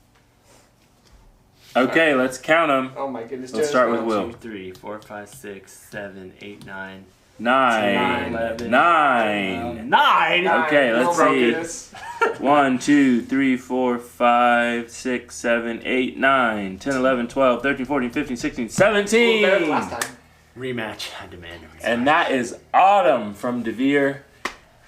Okay, let's count them. Oh my goodness. Let's Joe's start with going. Will. 2, 3, 4, 5, 6, 7, 8, 9. 9. 11, 9. 9? Okay, let's Will broke see. this. 1, 2, 3, 4, 5, 6, 7, 8, 9, 10, 11, 12, 13, 14, 15, 16, Well, better than 17. last time. Rematch. I demand a rematch. And that is Autumn from DeVere.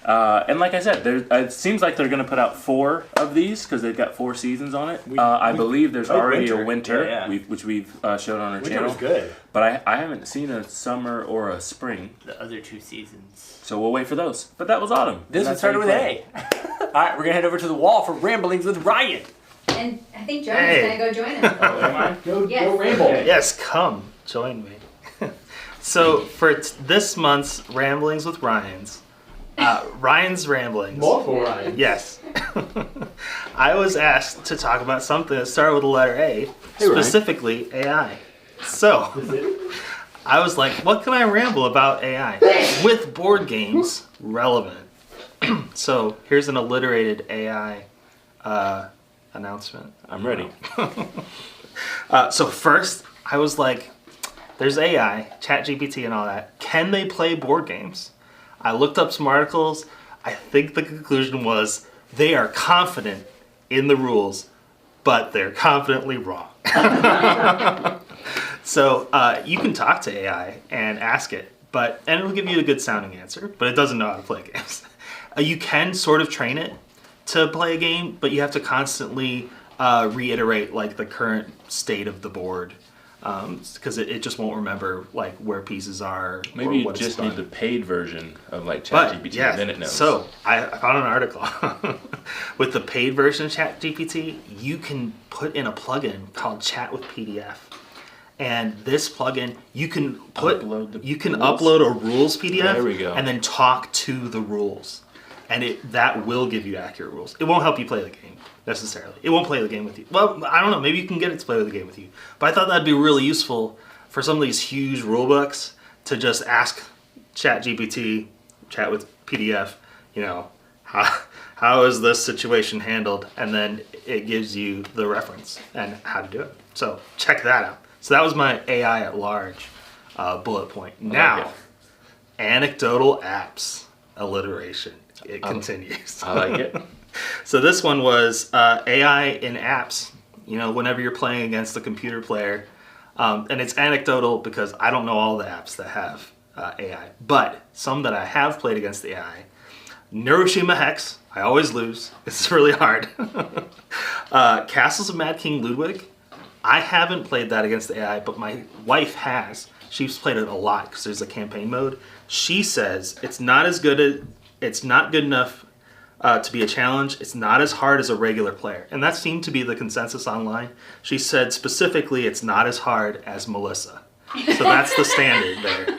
And like I said, it seems like they're going to put out 4 of these because they've got 4 seasons on it. I believe there's played already winter. a winter, Yeah, yeah. which we've showed on our Winter channel. was good. But I haven't seen a summer or a spring, The other 2 seasons. so we'll wait for those. But that was Autumn. This And one that's how started you with play. A. Alright, we're going to head over to the wall for Ramblings with Ryan. And I think Jonah's Hey. gonna go join them. Go Yes. ramble. Yes, come join me. So for this month's Ramblings with Ryan's Ramblings. Multiple Ryan. Yes. I was asked to talk about something that started with the letter A, Hey, Ryan. specifically AI. So I was like, what can I ramble about AI with board games relevant? So here's an alliterated AI announcement. I'm ready. So first, I was like, there's AI, ChatGPT and all that. Can they play board games? I looked up some articles. I think the conclusion was they are confident in the rules, but they're confidently wrong. So you can talk to AI and ask it, and it'll give you a good sounding answer, but it doesn't know how to play games. You can sort of train it to play a game, but you have to constantly reiterate like the current state of the board, because it just won't remember like where pieces are. Maybe or you what it's just need done. the paid version of like But ChatGPT, yeah, and then it knows. so I found an article with the paid version of ChatGPT. You can put in a plugin called Chat with PDF, and this plugin you can Upload the you can rules? upload a rules PDF. There we go. And then talk to the rules, and that will give you accurate rules. It won't help you play the game necessarily. It won't play the game with you. Well, I don't know. Maybe you can get it to play the game with you. But I thought that'd be really useful for some of these huge rule books to just ask ChatGPT, Chat with PDF, how is this situation handled? And then it gives you the reference and how to do it. So check that out. So that was my AI at large bullet point. Now, anecdotal apps alliteration. It continues. I like it. So this one was AI in apps. Whenever you're playing against a computer player, and it's anecdotal because I don't know all the apps that have AI. But some that I have played against the AI, Neuroshima Hex, I always lose. It's really hard. Castles of Mad King Ludwig, I haven't played that against the AI, but my wife has. She's played it a lot because there's a campaign mode. She says it's not good enough to be a challenge. It's not as hard as a regular player. And that seemed to be the consensus online. She said specifically it's not as hard as Melissa. So that's the standard there.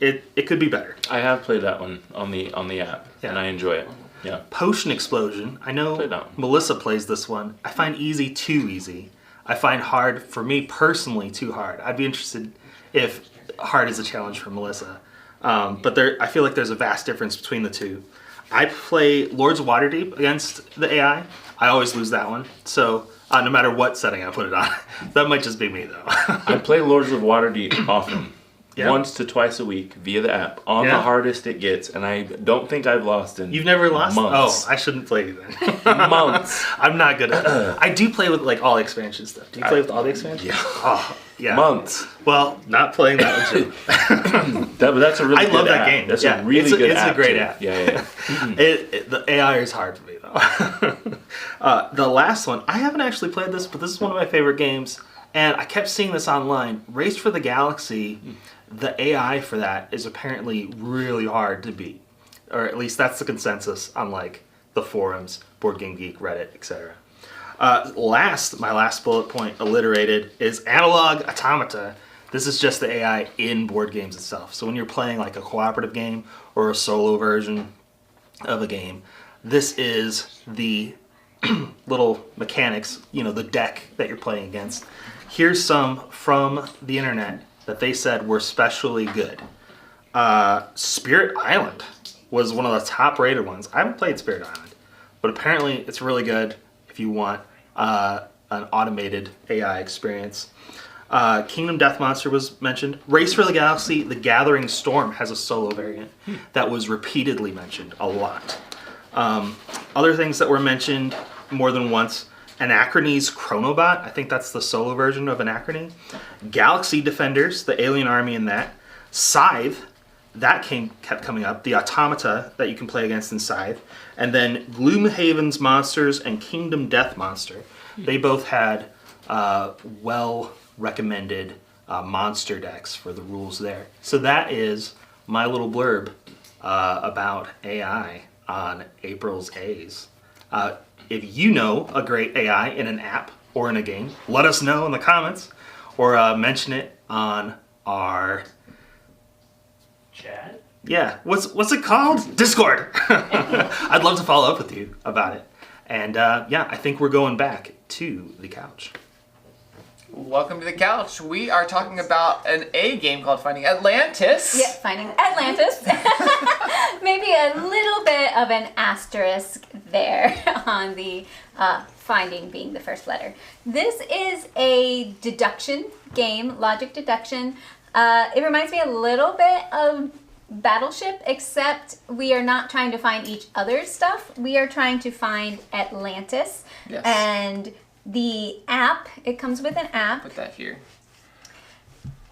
It could be better. I have played that one on the app, and I enjoy it. Yeah. Potion Explosion. I know Melissa plays this one. I find easy too easy. I find hard, for me personally, too hard. I'd be interested if hard is a challenge for Melissa. But I feel like there's a vast difference between the two. I play Lords of Waterdeep against the AI. I always lose that one. So no matter what setting I put it on. That might just be me, though. I play Lords of Waterdeep often. Yeah. Once to twice a week via the app on the hardest it gets, and I don't think I've lost in. You've never lost? Months. Oh, I shouldn't play you then. Months. I'm not good at it. I do play with like all the expansion stuff. Do you play with all the expansions? Yeah. Oh, yeah. Months. Well, not playing that one too. That's a really good I love that app. game. That's a really good app. It's a great too. app. Yeah. The AI is hard for me though. The last one, I haven't actually played this, but this is one of my favorite games, and I kept seeing this online. Race for the Galaxy. The AI for that is apparently really hard to beat, or at least that's the consensus on like the forums, Board Game Geek, Reddit, etc. My last bullet point alliterated is Analog Automata. This is just the AI in board games itself. So when you're playing like a cooperative game or a solo version of a game, this is the little mechanics, the deck that you're playing against. Here's some from the internet that they said were especially good. Spirit Island was one of the top rated ones. I haven't played Spirit Island, but apparently it's really good if you want an automated AI experience. Kingdom Death Monster was mentioned. Race for the Galaxy, The Gathering Storm has a solo variant that was repeatedly mentioned a lot. Other things that were mentioned more than once, Anachrony's Chronobot, I think that's the solo version of Anachrony. Galaxy Defenders, the alien army in that. Scythe, that kept coming up. The automata that you can play against in Scythe. And then Gloomhaven's Monsters and Kingdom Death Monster. They both had well-recommended monster decks for the rules there. So that is my little blurb about AI on April's A's. If you know a great AI in an app or in a game, let us know in the comments or mention it on our Chat? Yeah, what's it called? Discord. I'd love to follow up with you about it. And I think we're going back to the couch. Welcome to the couch. We are talking about an A game called Finding Atlantis. Yeah, Finding Atlantis. Maybe a little bit of an asterisk there on the finding being the first letter. This is a deduction game, logic deduction. It reminds me a little bit of Battleship, except we are not trying to find each other's stuff. We are trying to find Atlantis. Yes. And the app, it comes with an app. Put that here.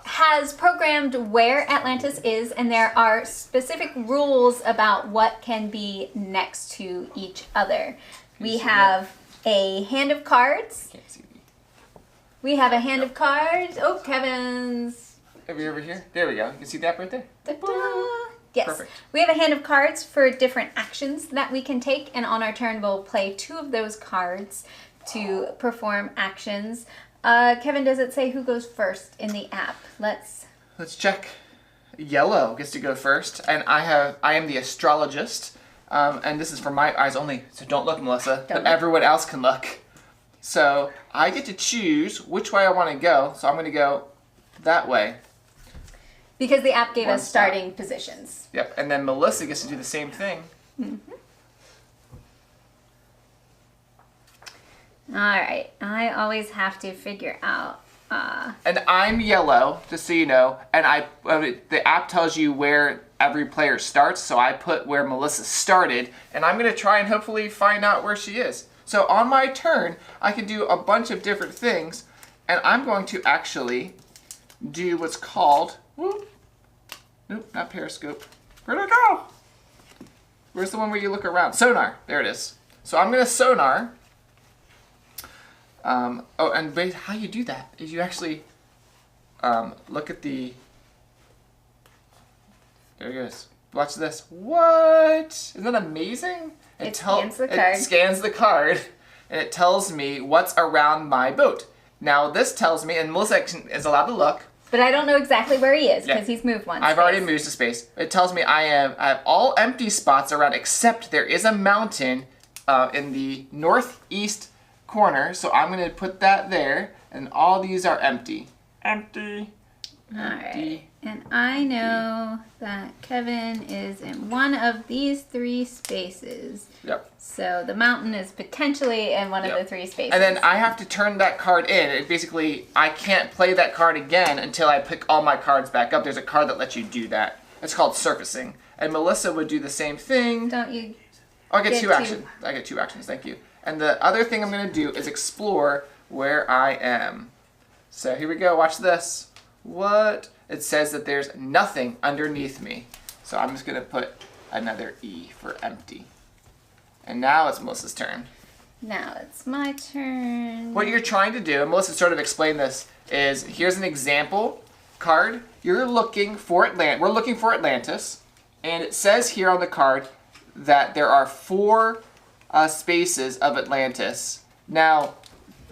Has programmed where Atlantis is, and there are specific rules about what can be next to each other. We have a hand of cards. Can't see me. We have a hand of cards. Oh, Kevin's. Are we over here? There we go. You can see that right there? Da-da. Yes. Perfect. We have a hand of cards for different actions that we can take, and on our turn we'll play 2 of those cards to perform actions. Kevin, does it say who goes first in the app? Let's check. Yellow gets to go first, and I am the astrologist, and this is for my eyes only, so don't look, Melissa, but everyone else can look. So I get to choose which way I want to go, so I'm going to go that way. Because the app gave us starting positions. Yep, and then Melissa gets to do the same thing. Mm-hmm. All right, I always have to figure out. And I'm yellow, just so you know, and the app tells you where every player starts, so I put where Melissa started, and I'm going to try and hopefully find out where she is. So on my turn, I can do a bunch of different things, and I'm going to actually do what's called Nope, not periscope. Where'd it go? Where's the one where you look around? Sonar. There it is. So I'm gonna sonar. Oh, and wait, how you do that is you actually look at the. There it goes. Watch this. What? Isn't that amazing? It scans the card. It scans the card, and it tells me what's around my boat. Now this tells me, and Melissa is allowed to look. But I don't know exactly where he is because Yeah. he's moved one. I've already moved to space. It tells me I have all empty spots around, except there is a mountain in the northeast corner. So I'm gonna put that there, and all these are empty. Empty. All right. And I know that Kevin is in one of these 3 spaces. Yep. So the mountain is potentially in one of Yep. the 3 spaces. And then I have to turn that card in. It basically, I can't play that card again until I pick all my cards back up. There's a card that lets you do that. It's called surfacing. And Melissa would do the same thing. Don't you? Oh, I get Get 2 two. actions. I get 2 actions, thank you. And the other thing I'm going to do is explore where I am. So here we go, watch this. What? It says that there's nothing underneath me. So I'm just going to put another E for empty. And now it's Melissa's turn. Now it's my turn. What you're trying to do, and Melissa sort of explained this, is here's an example card. You're looking for we're looking for Atlantis, and it says here on the card that there are 4 spaces of Atlantis. Now,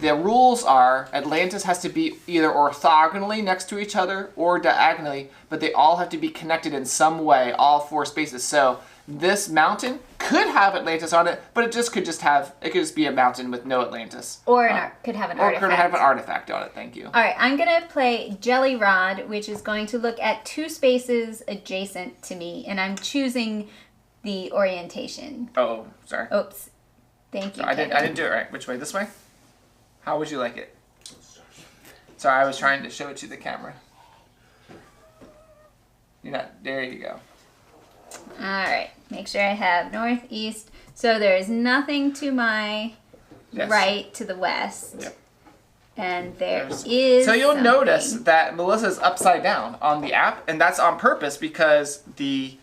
the rules are Atlantis has to be either orthogonally next to each other or diagonally, but they all have to be connected in some way, all 4 spaces. So this mountain could have Atlantis on it, but it could just be a mountain with no Atlantis. Or could have an Or artifact. could have an artifact on it, thank you. All right, I'm going to play Jelly Rod, which is going to look at 2 spaces adjacent to me, and I'm choosing the orientation. Oh, sorry. Oops. Thank you. I didn't do it right. Which way? This way? How would you like it? Sorry, I was trying to show it to the camera. There you go. All right, make sure I have northeast. So there's nothing to my Yes. right to the west. Yep. And there There's- is So you'll something. notice that Melissa's upside down on the app, and that's on purpose because the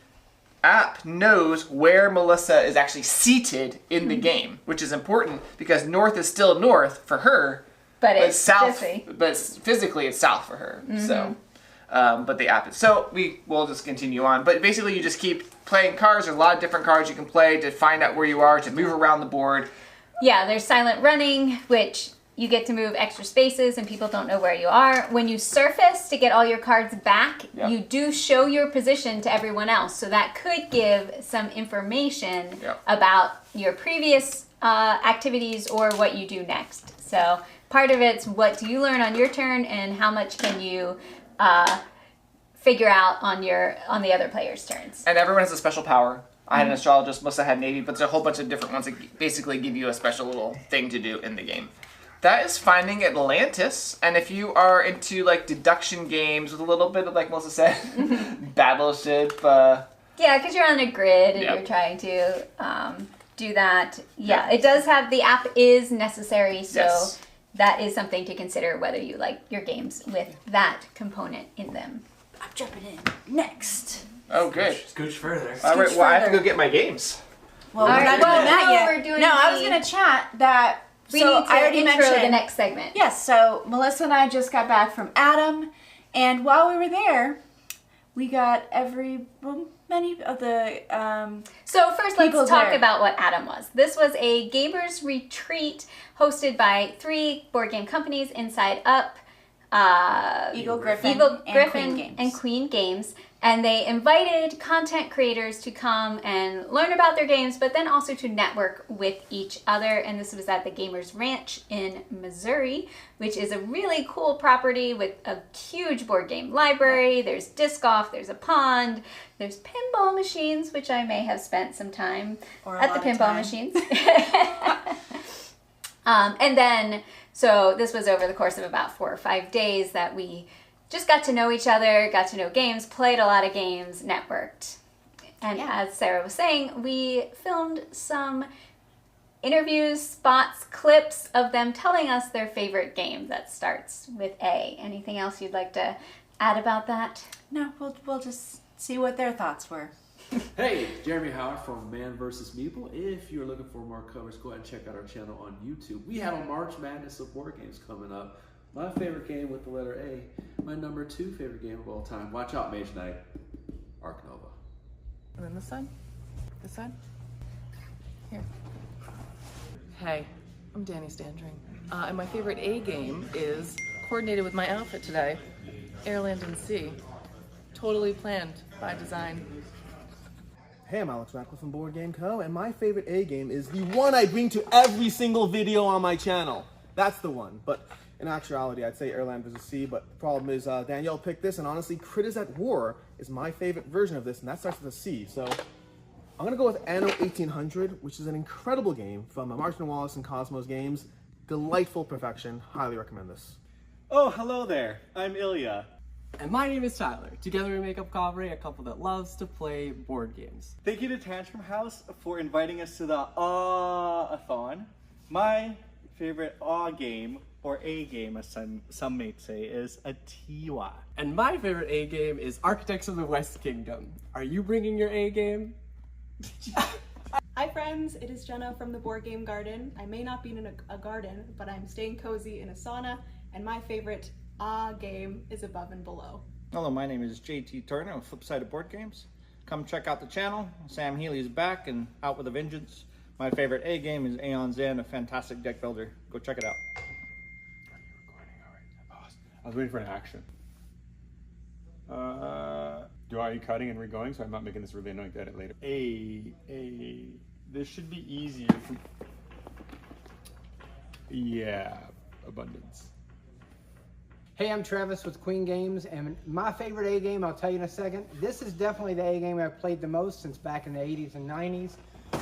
app knows where Melissa is actually seated in the game, which is important because north is still north for her, but but it's south. busy. But physically, it's south for her. So, but the app is. So we'll just continue on. But basically, you just keep playing cards. There's a lot of different cards you can play to find out where you are, to move around the board. Yeah, there's silent running, which you get to move extra spaces and people don't know where you are. When you surface to get all your cards back, Yep. you do show your position to everyone else. So that could give some information Yep. about your previous activities or what you do next. So part of it's what do you learn on your turn and how much can you figure out on the other player's turns. And everyone has a special power. I had an astrologist, Melissa had Navy, but there's a whole bunch of different ones that basically give you a special little thing to do in the game. That is finding Atlantis, and if you are into like deduction games with a little bit of, like Melissa said, battleship. Yeah, because you're on a grid and Yep. you're trying to do that. Yeah, it does have, the app is necessary, so Yes. that is something to consider whether you like your games with that component in them. I'm jumping in next. Oh, good. Scooch further. All right, well, I have to further. go get my games. Well, All we're right, not well, doing that no, yet. we're doing no, I was the- going to chat that. We so need to I already intro mentioned the next segment. Yes, so Melissa and I just got back from A.T.O.M, and while we were there, we got many of the So first, People let's talk there. about what A.T.O.M was. This was a gamers retreat hosted by 3 board game companies inside Up, Eagle Griffin, Griffin Queen Games. and Queen Games, and they invited content creators to come and learn about their games, but then also to network with each other. And this was at the Gamers Ranch in Missouri, which is a really cool property with a huge board game library. There's disc golf, there's a pond, there's pinball machines, which I may have spent some time Or a at the lot of pinball time. machines. And then, so this was over the course of about 4 or 5 days that we just got to know each other, got to know games, played a lot of games, networked. And as Sarah was saying, we filmed some interviews, spots, clips of them telling us their favorite game that starts with A. Anything else you'd like to add about that? No, we'll just see what their thoughts were. Hey, Jeremy Howard from Man vs. Meeple. If you're looking for more covers, go ahead and check out our channel on YouTube. We have a March Madness of board games coming up. My favorite game with the letter A, my number 2 favorite game of all time. Watch out, Mage Knight, Arc Nova. And then this side? This side? Here. Hey, I'm Danny Standring. And my favorite A game is coordinated with my outfit today, Air, Land, and Sea. Totally planned by design. Hey, I'm Alex Radcliffe from Board Game Co. And my favorite A game is the one I bring to every single video on my channel. That's the one. But in actuality, I'd say Airland vs. Sea. But the problem is Danielle picked this, and honestly, Crit is at War is my favorite version of this, and that starts with a C. So I'm gonna go with Anno 1800, which is an incredible game from Martin Wallace and Cosmos Games. Delightful perfection. Highly recommend this. Oh, hello there. I'm Ilya. And my name is Tyler. Together we make up Cavalry, a couple that loves to play board games. Thank you to Tantrum House for inviting us to the A.T.O.M. My favorite game, or A game as some may say, is A.T.O.M. And my favorite A game is Architects of the West Kingdom. Are you bringing your A game? Hi friends, it is Jenna from the Board Game Garden. I may not be in a garden, but I'm staying cozy in a sauna, and my favorite game is Above and Below. Hello, my name is JT Turner of Flipside of Board Games. Come check out the channel. Sam Healy is back and out with a vengeance. My favorite A game is Aeon Zen, a fantastic deck builder. Go check it out. Are you recording already? I was waiting for an action. Are you cutting and re-going so I'm not making this really annoying to edit later? This should be easier. Yeah, abundance. Hey, I'm Travis with Queen Games, and my favorite A game, I'll tell you in a second. This is definitely the A game I've played the most since back in the 80s and 90s.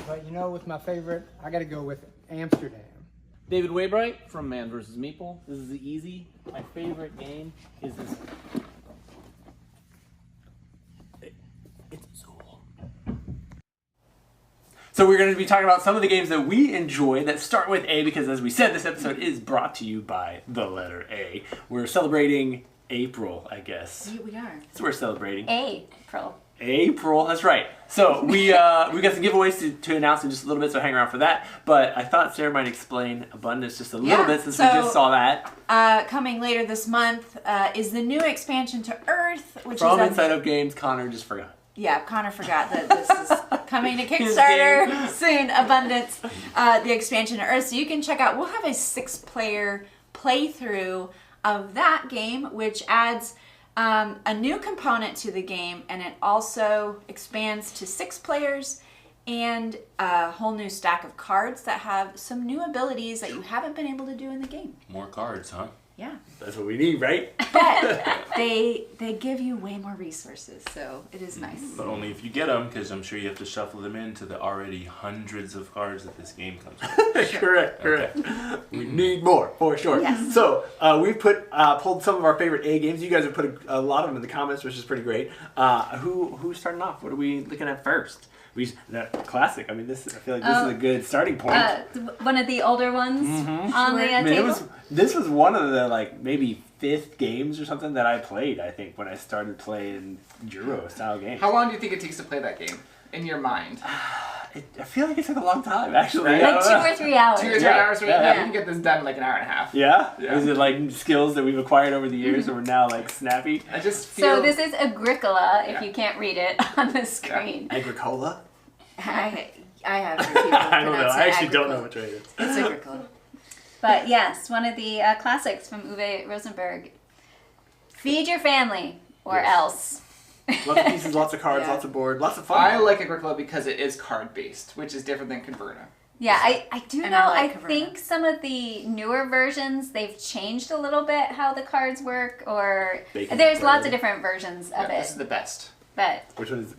But you know, with my favorite, I gotta go with Amsterdam. David Waybright from Man vs. Meeple. This is easy. My favorite game is this. It's Zool. So we're going to be talking about some of the games that we enjoy that start with A, because as we said, this episode is brought to you by the letter A. We're celebrating April, I guess. We are. So we're celebrating April, that's right. So we got some giveaways to announce in just a little bit, so hang around for that. But I thought Sarah might explain Abundance just a little bit since we just saw that. Coming later this month is the new expansion to Earth, which From is Inside Out Games, Connor just forgot. Yeah, Connor forgot that this is coming to Kickstarter soon. Abundance, the expansion to Earth. So you can check out. We'll have a 6-player playthrough of that game, which adds a new component to the game, and it also expands to 6 players and a whole new stack of cards that have some new abilities that you haven't been able to do in the game. More cards, huh? Yeah. That's what we need, right? But they give you way more resources, so it is nice. But only if you get them, because I'm sure you have to shuffle them into the already hundreds of cards that this game comes with. Correct. We need more, for sure. Yes. So we've pulled some of our favorite A games. You guys have put a lot of them in the comments, which is pretty great. Who's starting off? What are we looking at first? Classic. I mean, I feel like this is a good starting point. One of the older ones on the table. This was one of the maybe 5th games or something that I played, I think, when I started playing Euro style games. How long do you think it takes to play that game in your mind? I feel like it took a long time, actually. Like 2 or 3 hours. 2 or 3 hours? Yeah. You can get this done in like an hour and a half. Yeah? Is it like skills that we've acquired over the years that we're now like snappy? I just feel... So this is Agricola, if you can't read it on the screen. Agricola? I have heard people I don't know. I actually Agricola. don't know which way it is. It's Agricola. But yes, one of the classics from Uwe Rosenberg. Feed your family, or else. Lots of pieces, lots of cards, lots of board, lots of fun. I like Agricola because it is card-based, which is different than Converna. Yeah, I do And know. I I like Caverna. think some of the newer versions, they've changed a little bit how the cards work, or Bacon there's lots bread. of different versions of This is it. the best. But Which one is it?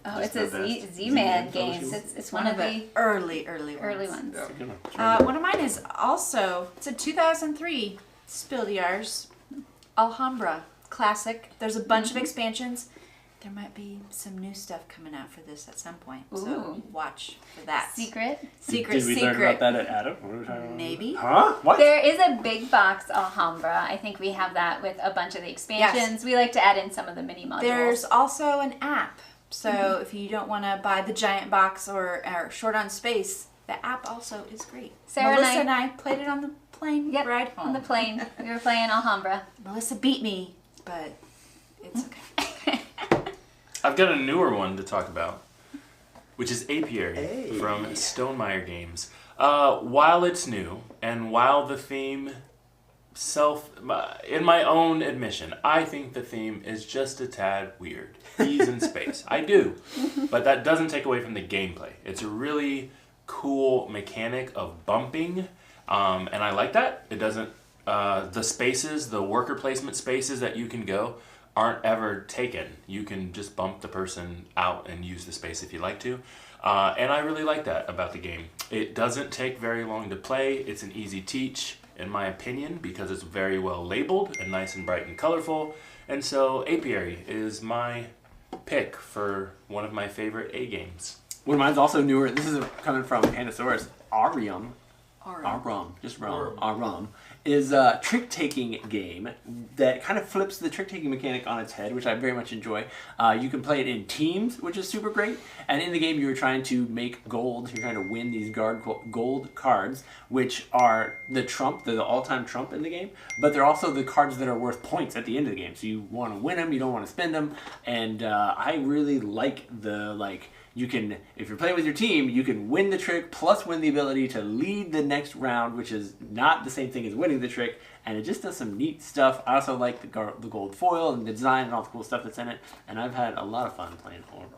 oh, Just it's a the best? Z-Man game. It's one of the early early ones. One of mine is also, it's a 2003 Spiel des Jahres Alhambra classic. There's a bunch of expansions. there might be some new stuff coming out for this at some point. So Ooh. watch for that. Secret? Did we learn about that at A.T.O.M? What are we talking about? Maybe. Huh? What? There is a big box Alhambra. I think we have that with a bunch of the expansions. Yes. We like to add in some of the mini modules. There's also an app. So if you don't want to buy the giant box or are short on space, the app also is great. Sarah Melissa and I played it on the plane ride home. on the plane. We were playing Alhambra. Melissa beat me, but it's okay. I've got a newer one to talk about, which is Apiary from Stonemeyer Games. While it's new, and while the theme in my own admission, I think the theme is just a tad weird. Bees in space. I do. But that doesn't take away from the gameplay. It's a really cool mechanic of bumping, and I like that. It doesn't, the spaces, the worker placement spaces that you can go aren't ever taken. You can just bump the person out and use the space if you like to. And I really like that about the game. It doesn't take very long to play. It's an easy teach, in my opinion, because it's very well labeled and nice and bright and colorful. And so Apiary is my pick for one of my favorite A games. One of mine's also newer. This is coming from Panasaurus. Arum, is a trick-taking game that kind of flips the trick-taking mechanic on its head, which I very much enjoy. You can play it in teams, which is super great. And in the game, you're trying to make gold. You're trying to win these gold cards, which are the trump, the all-time trump in the game. But they're also the cards that are worth points at the end of the game. So you want to win them, you don't want to spend them. And I really like the, you can, if you're playing with your team, you can win the trick plus win the ability to lead the next round, which is not the same thing as winning the trick, and it just does some neat stuff. I also like the gold foil and the design and all the cool stuff that's in it, and I've had a lot of fun playing Arum.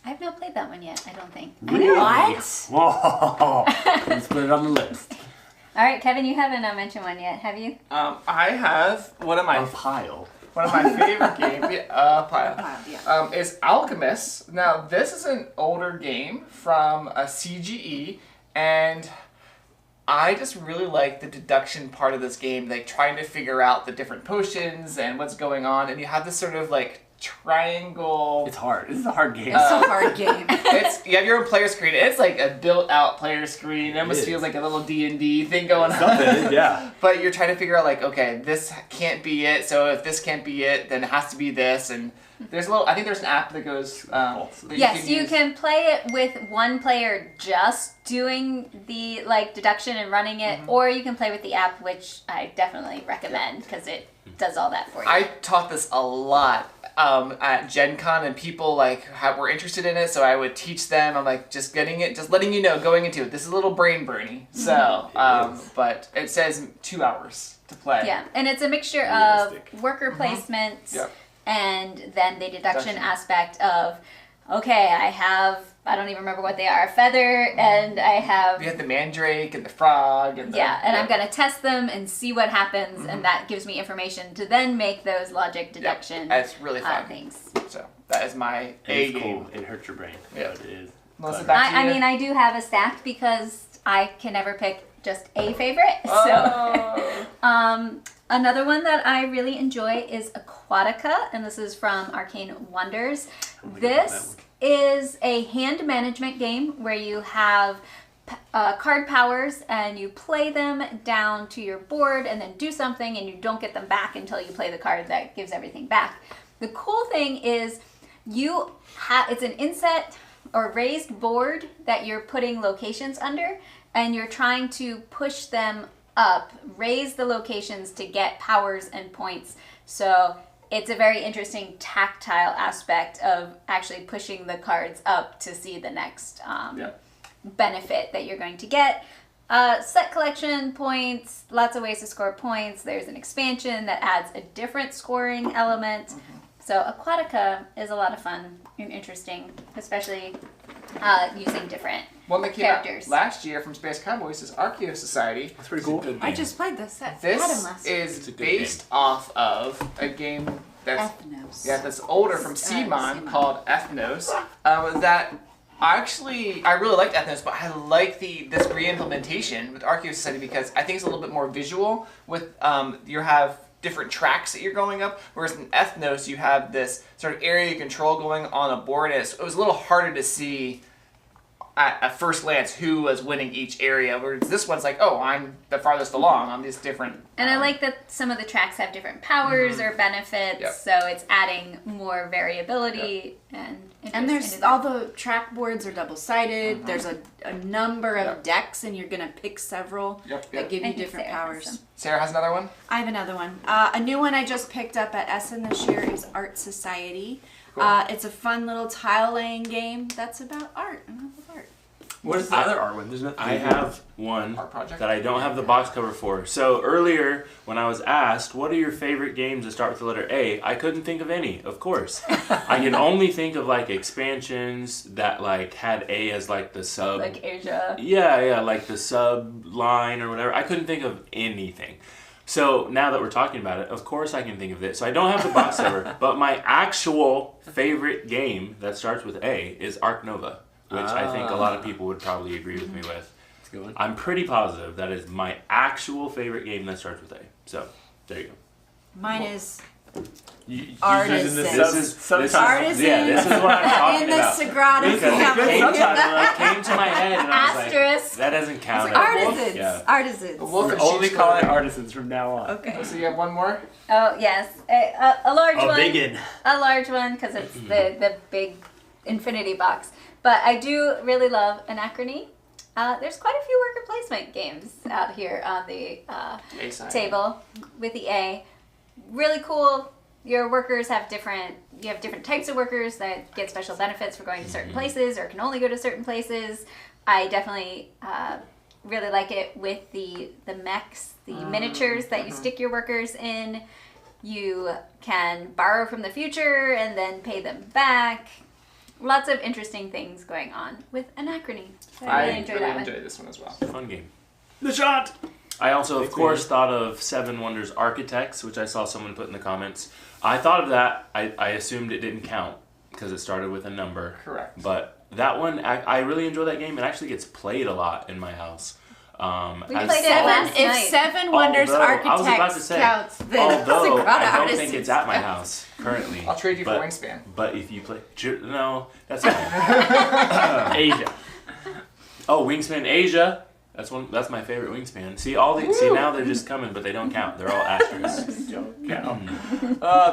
I have not played that one yet, I don't think. Really? What? Whoa! Let's put it on the list. All right, Kevin, you haven't mentioned one yet, have you? I have one of my pile. One of my favorite games is Alchemist. Now, this is an older game from a CGE, and I just really like the deduction part of this game, like trying to figure out the different potions and what's going on, and you have this sort of triangle. It's hard. This is a hard game. It's a hard game. You have your own player screen. It's like a built-out player screen. It almost feels like a little D&D thing going on. Something, yeah. But you're trying to figure out okay, this can't be it. So if this can't be it, then it has to be this. And there's I think there's an app that goes. Yes, you can play it with one player just doing the deduction and running it, or you can play with the app, which I definitely recommend because it does all that for you. I taught this a lot at Gen Con, and people were interested in it, so I would teach them. I'm just letting you know going into it. This is a little brain burny. So, but it says 2 hours to play. Yeah, and it's a mixture of worker placement and then the deduction aspect of, okay, I don't even remember what they are, a feather, and I have... You have the mandrake and the frog. And I'm going to test them and see what happens, and that gives me information to then make those logic deduction that's really fun. Things. So that is my A game. Cool. It hurts your brain. Yeah. But it is. Melissa, back to you. I mean, I do have a stack because I can never pick just a favorite. So, another one that I really enjoy is Aquatica, and this is from Arcane Wonders. This is a hand management game where you have card powers and you play them down to your board and then do something, and you don't get them back until you play the card that gives everything back. The cool thing is it's an inset or raised board that you're putting locations under, and you're trying to push them up, raise the locations to get powers and points. So it's a very interesting tactile aspect of actually pushing the cards up to see the next benefit that you're going to get. Set collection points, lots of ways to score points. There's an expansion that adds a different scoring element. So Aquatica is a lot of fun and interesting, especially using different one that came characters. Out last year from Space Cowboys is Archaeo Society. That's pretty cool. I just played this. This is based off of a game that's older from Simon called Ethnos. That I really liked Ethnos, but I like this re-implementation with Archaeo Society because I think it's a little bit more visual. With you have different tracks that you're going up, whereas in Ethnos you have this sort of area control going on a board, and it was a little harder to see at first glance who was winning each area, whereas this one's like, oh, I'm the farthest along on these different... And I like that some of the tracks have different powers or benefits, so it's adding more variability And there's all the track boards are double-sided. There's a number of decks, and you're gonna pick several that give you different powers. Sarah has another one? I have another one. A new one I just picked up at Essen this year is Art Society. It's a fun little tile laying game that's about art. I love art. What is the other art one? There's nothing. I have one that I don't have the box cover for. So earlier, when I was asked, what are your favorite games that start with the letter A, I couldn't think of any, of course. I can only think of like expansions that like had A as like the sub. Like Asia. Yeah, like the sub line or whatever. I couldn't think of anything. So now that we're talking about it, of course I can think of it. So I don't have the box cover, but my actual favorite game that starts with A is Arc Nova, which I think a lot of people would probably agree with me with. That's a good one. I'm pretty positive that is my actual favorite game that starts with A. So there you go. Mine is Artisan. Artisan. Artisan. Yeah, this is what I'm talking in the about. Sagrada Because it came to my head and I was like, Asterisk. that doesn't count. Artisans. Yeah. Artisans. We're only calling it Artisans from now on. Okay. So you have one more? Oh, yes. A large one. Big one. A large one, because it's the big infinity box. But I do really love Anachrony. There's quite a few worker placement games out here on the table with the A. Really cool. Your workers have different types of workers that get special benefits for going to certain places or can only go to certain places. I definitely really like it with the mechs, the miniatures that you stick your workers in. You can borrow from the future and then pay them back. Lots of interesting things going on with Anachrony. So I really enjoyed that one. enjoyed this one as well. Fun game. The shot! I also, of course, thought of Seven Wonders Architects, which I saw someone put in the comments. I thought of that. I assumed it didn't count because it started with a number. Correct. But that one, I really enjoy that game. It actually gets played a lot in my house. We played it last night. If Seven Wonders Architects counts, then although Sagrada I don't Artisans think it's at my house currently. I'll trade you for Wingspan. But if you play... No, that's fine. Asia. Oh, Wingspan Asia. That's my favorite Wingspan. See now they're just coming, but they don't count. They're all asterisks. Don't count.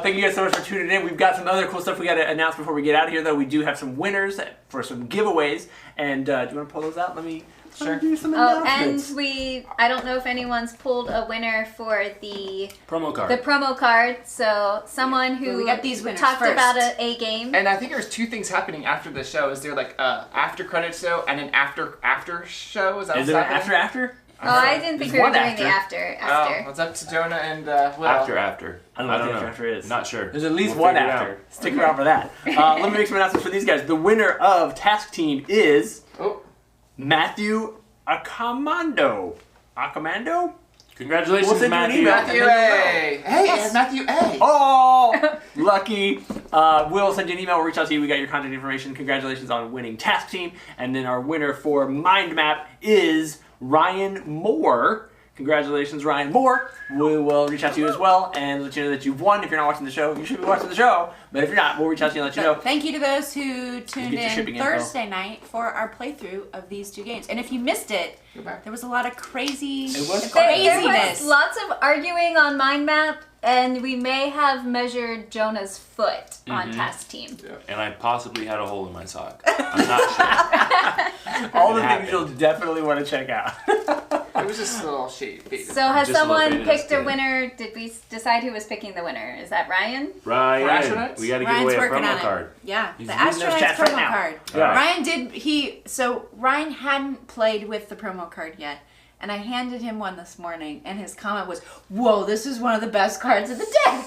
Thank you guys so much for tuning in. We've got some other cool stuff we got to announce before we get out of here, though. We do have some winners for some giveaways, and do you want to pull those out? Let me do some announcements. And I don't know if anyone's pulled a winner for the promo card. The promo card. So someone who we got these winners talked first. about a game. And I think there's two things happening after the show. Is there like after credit show and an after show? Is that what's happening? After? Oh, I didn't think we were doing the after. Oh, it's up to Jonah and Will. After. I don't know what the after is. Not sure. There's at least one after. Stick around for that. Let me make some announcements for these guys. The winner of Task Team is Matthew Acamando. Congratulations, We'll send Matthew. you an email. Matthew A. Hey, it's Matthew A. Oh, lucky. We'll send you an email. We'll reach out to you. We got your contact information. Congratulations on winning Task Team. And then our winner for Mind Map is Ryan Moore. Congratulations, Ryan Moore. We will reach out to you as well and let you know that you've won. If you're not watching the show, you should be watching the show. But if you're not, we'll reach out to you and let you know. Thank you to those who tuned Get your in shipping info. Thursday night for our playthrough of these two games. And if you missed it, there was a lot of craziness. There was lots of arguing on Mind Map, and we may have measured Jonah's foot on Task Team. Yeah. And I possibly had a hole in my sock. I'm not sure. All the things you'll definitely want to check out. It was just a little shady. So has someone picked a winner? Did we decide who was picking the winner? Is that Ryan? Ryan. We got to give away a promo card. Yeah, He's the using those Astronauts chats right promo now. card. Yeah. Ryan hadn't played with the promo card yet. And I handed him one this morning, and his comment was, "Whoa, this is one of the best cards of the deck."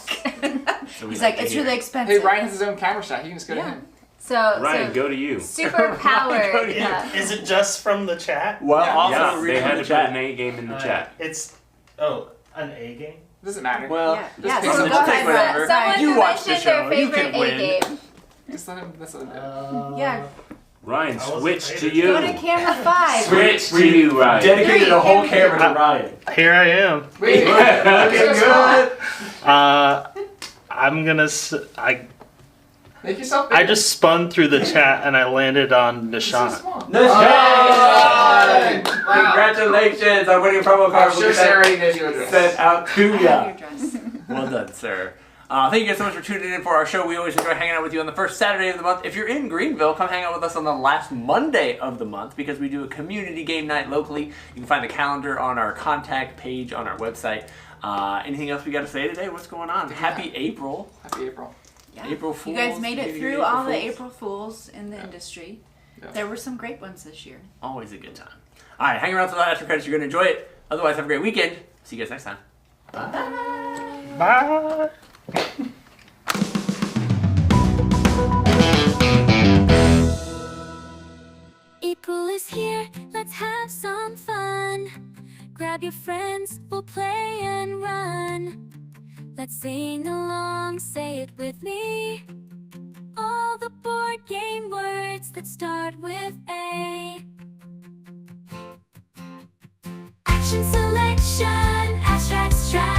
He's like, "It's really expensive." Hey, Ryan has his own camera shot. You can just go to him. So Ryan, go to you. Super powered. Is it just from the chat? Well, yeah, they had to put an A game in the chat. It's an A game. Doesn't matter. Well, yeah. so So go ahead. Someone You who watch the mentioned show. their You favorite can win. A game. Just let him do it. Yeah. Ryan, switch to Go to you. camera 5. Switch to you, Ryan. Dedicated a whole camera to Ryan. Here I am. Wait, Looking good. I'm gonna. Make yourself I just spun through the chat and I landed on Nishana. Nishan! Congratulations on winning a promo card. I'm sure Sarah already knows your address. Sent out to Your ya. dress. Well done, sir. Thank you guys so much for tuning in for our show. We always enjoy hanging out with you on the first Saturday of the month. If you're in Greenville, come hang out with us on the last Monday of the month because we do a community game night locally. You can find the calendar on our contact page on our website. Anything else we got to say today? What's going on? Happy April. Happy April. Yeah. April Fools. You guys made it Maybe through April all the Fools. April Fools in the industry. Yeah. There were some great ones this year. Always a good time. All right, hang around till the after credits. You're going to enjoy it. Otherwise, have a great weekend. See you guys next time. Bye. April is here, let's have some fun. Grab your friends, we'll play and run. Let's sing along, say it with me. All the board game words that start with A. Action, selection, abstract, strategy.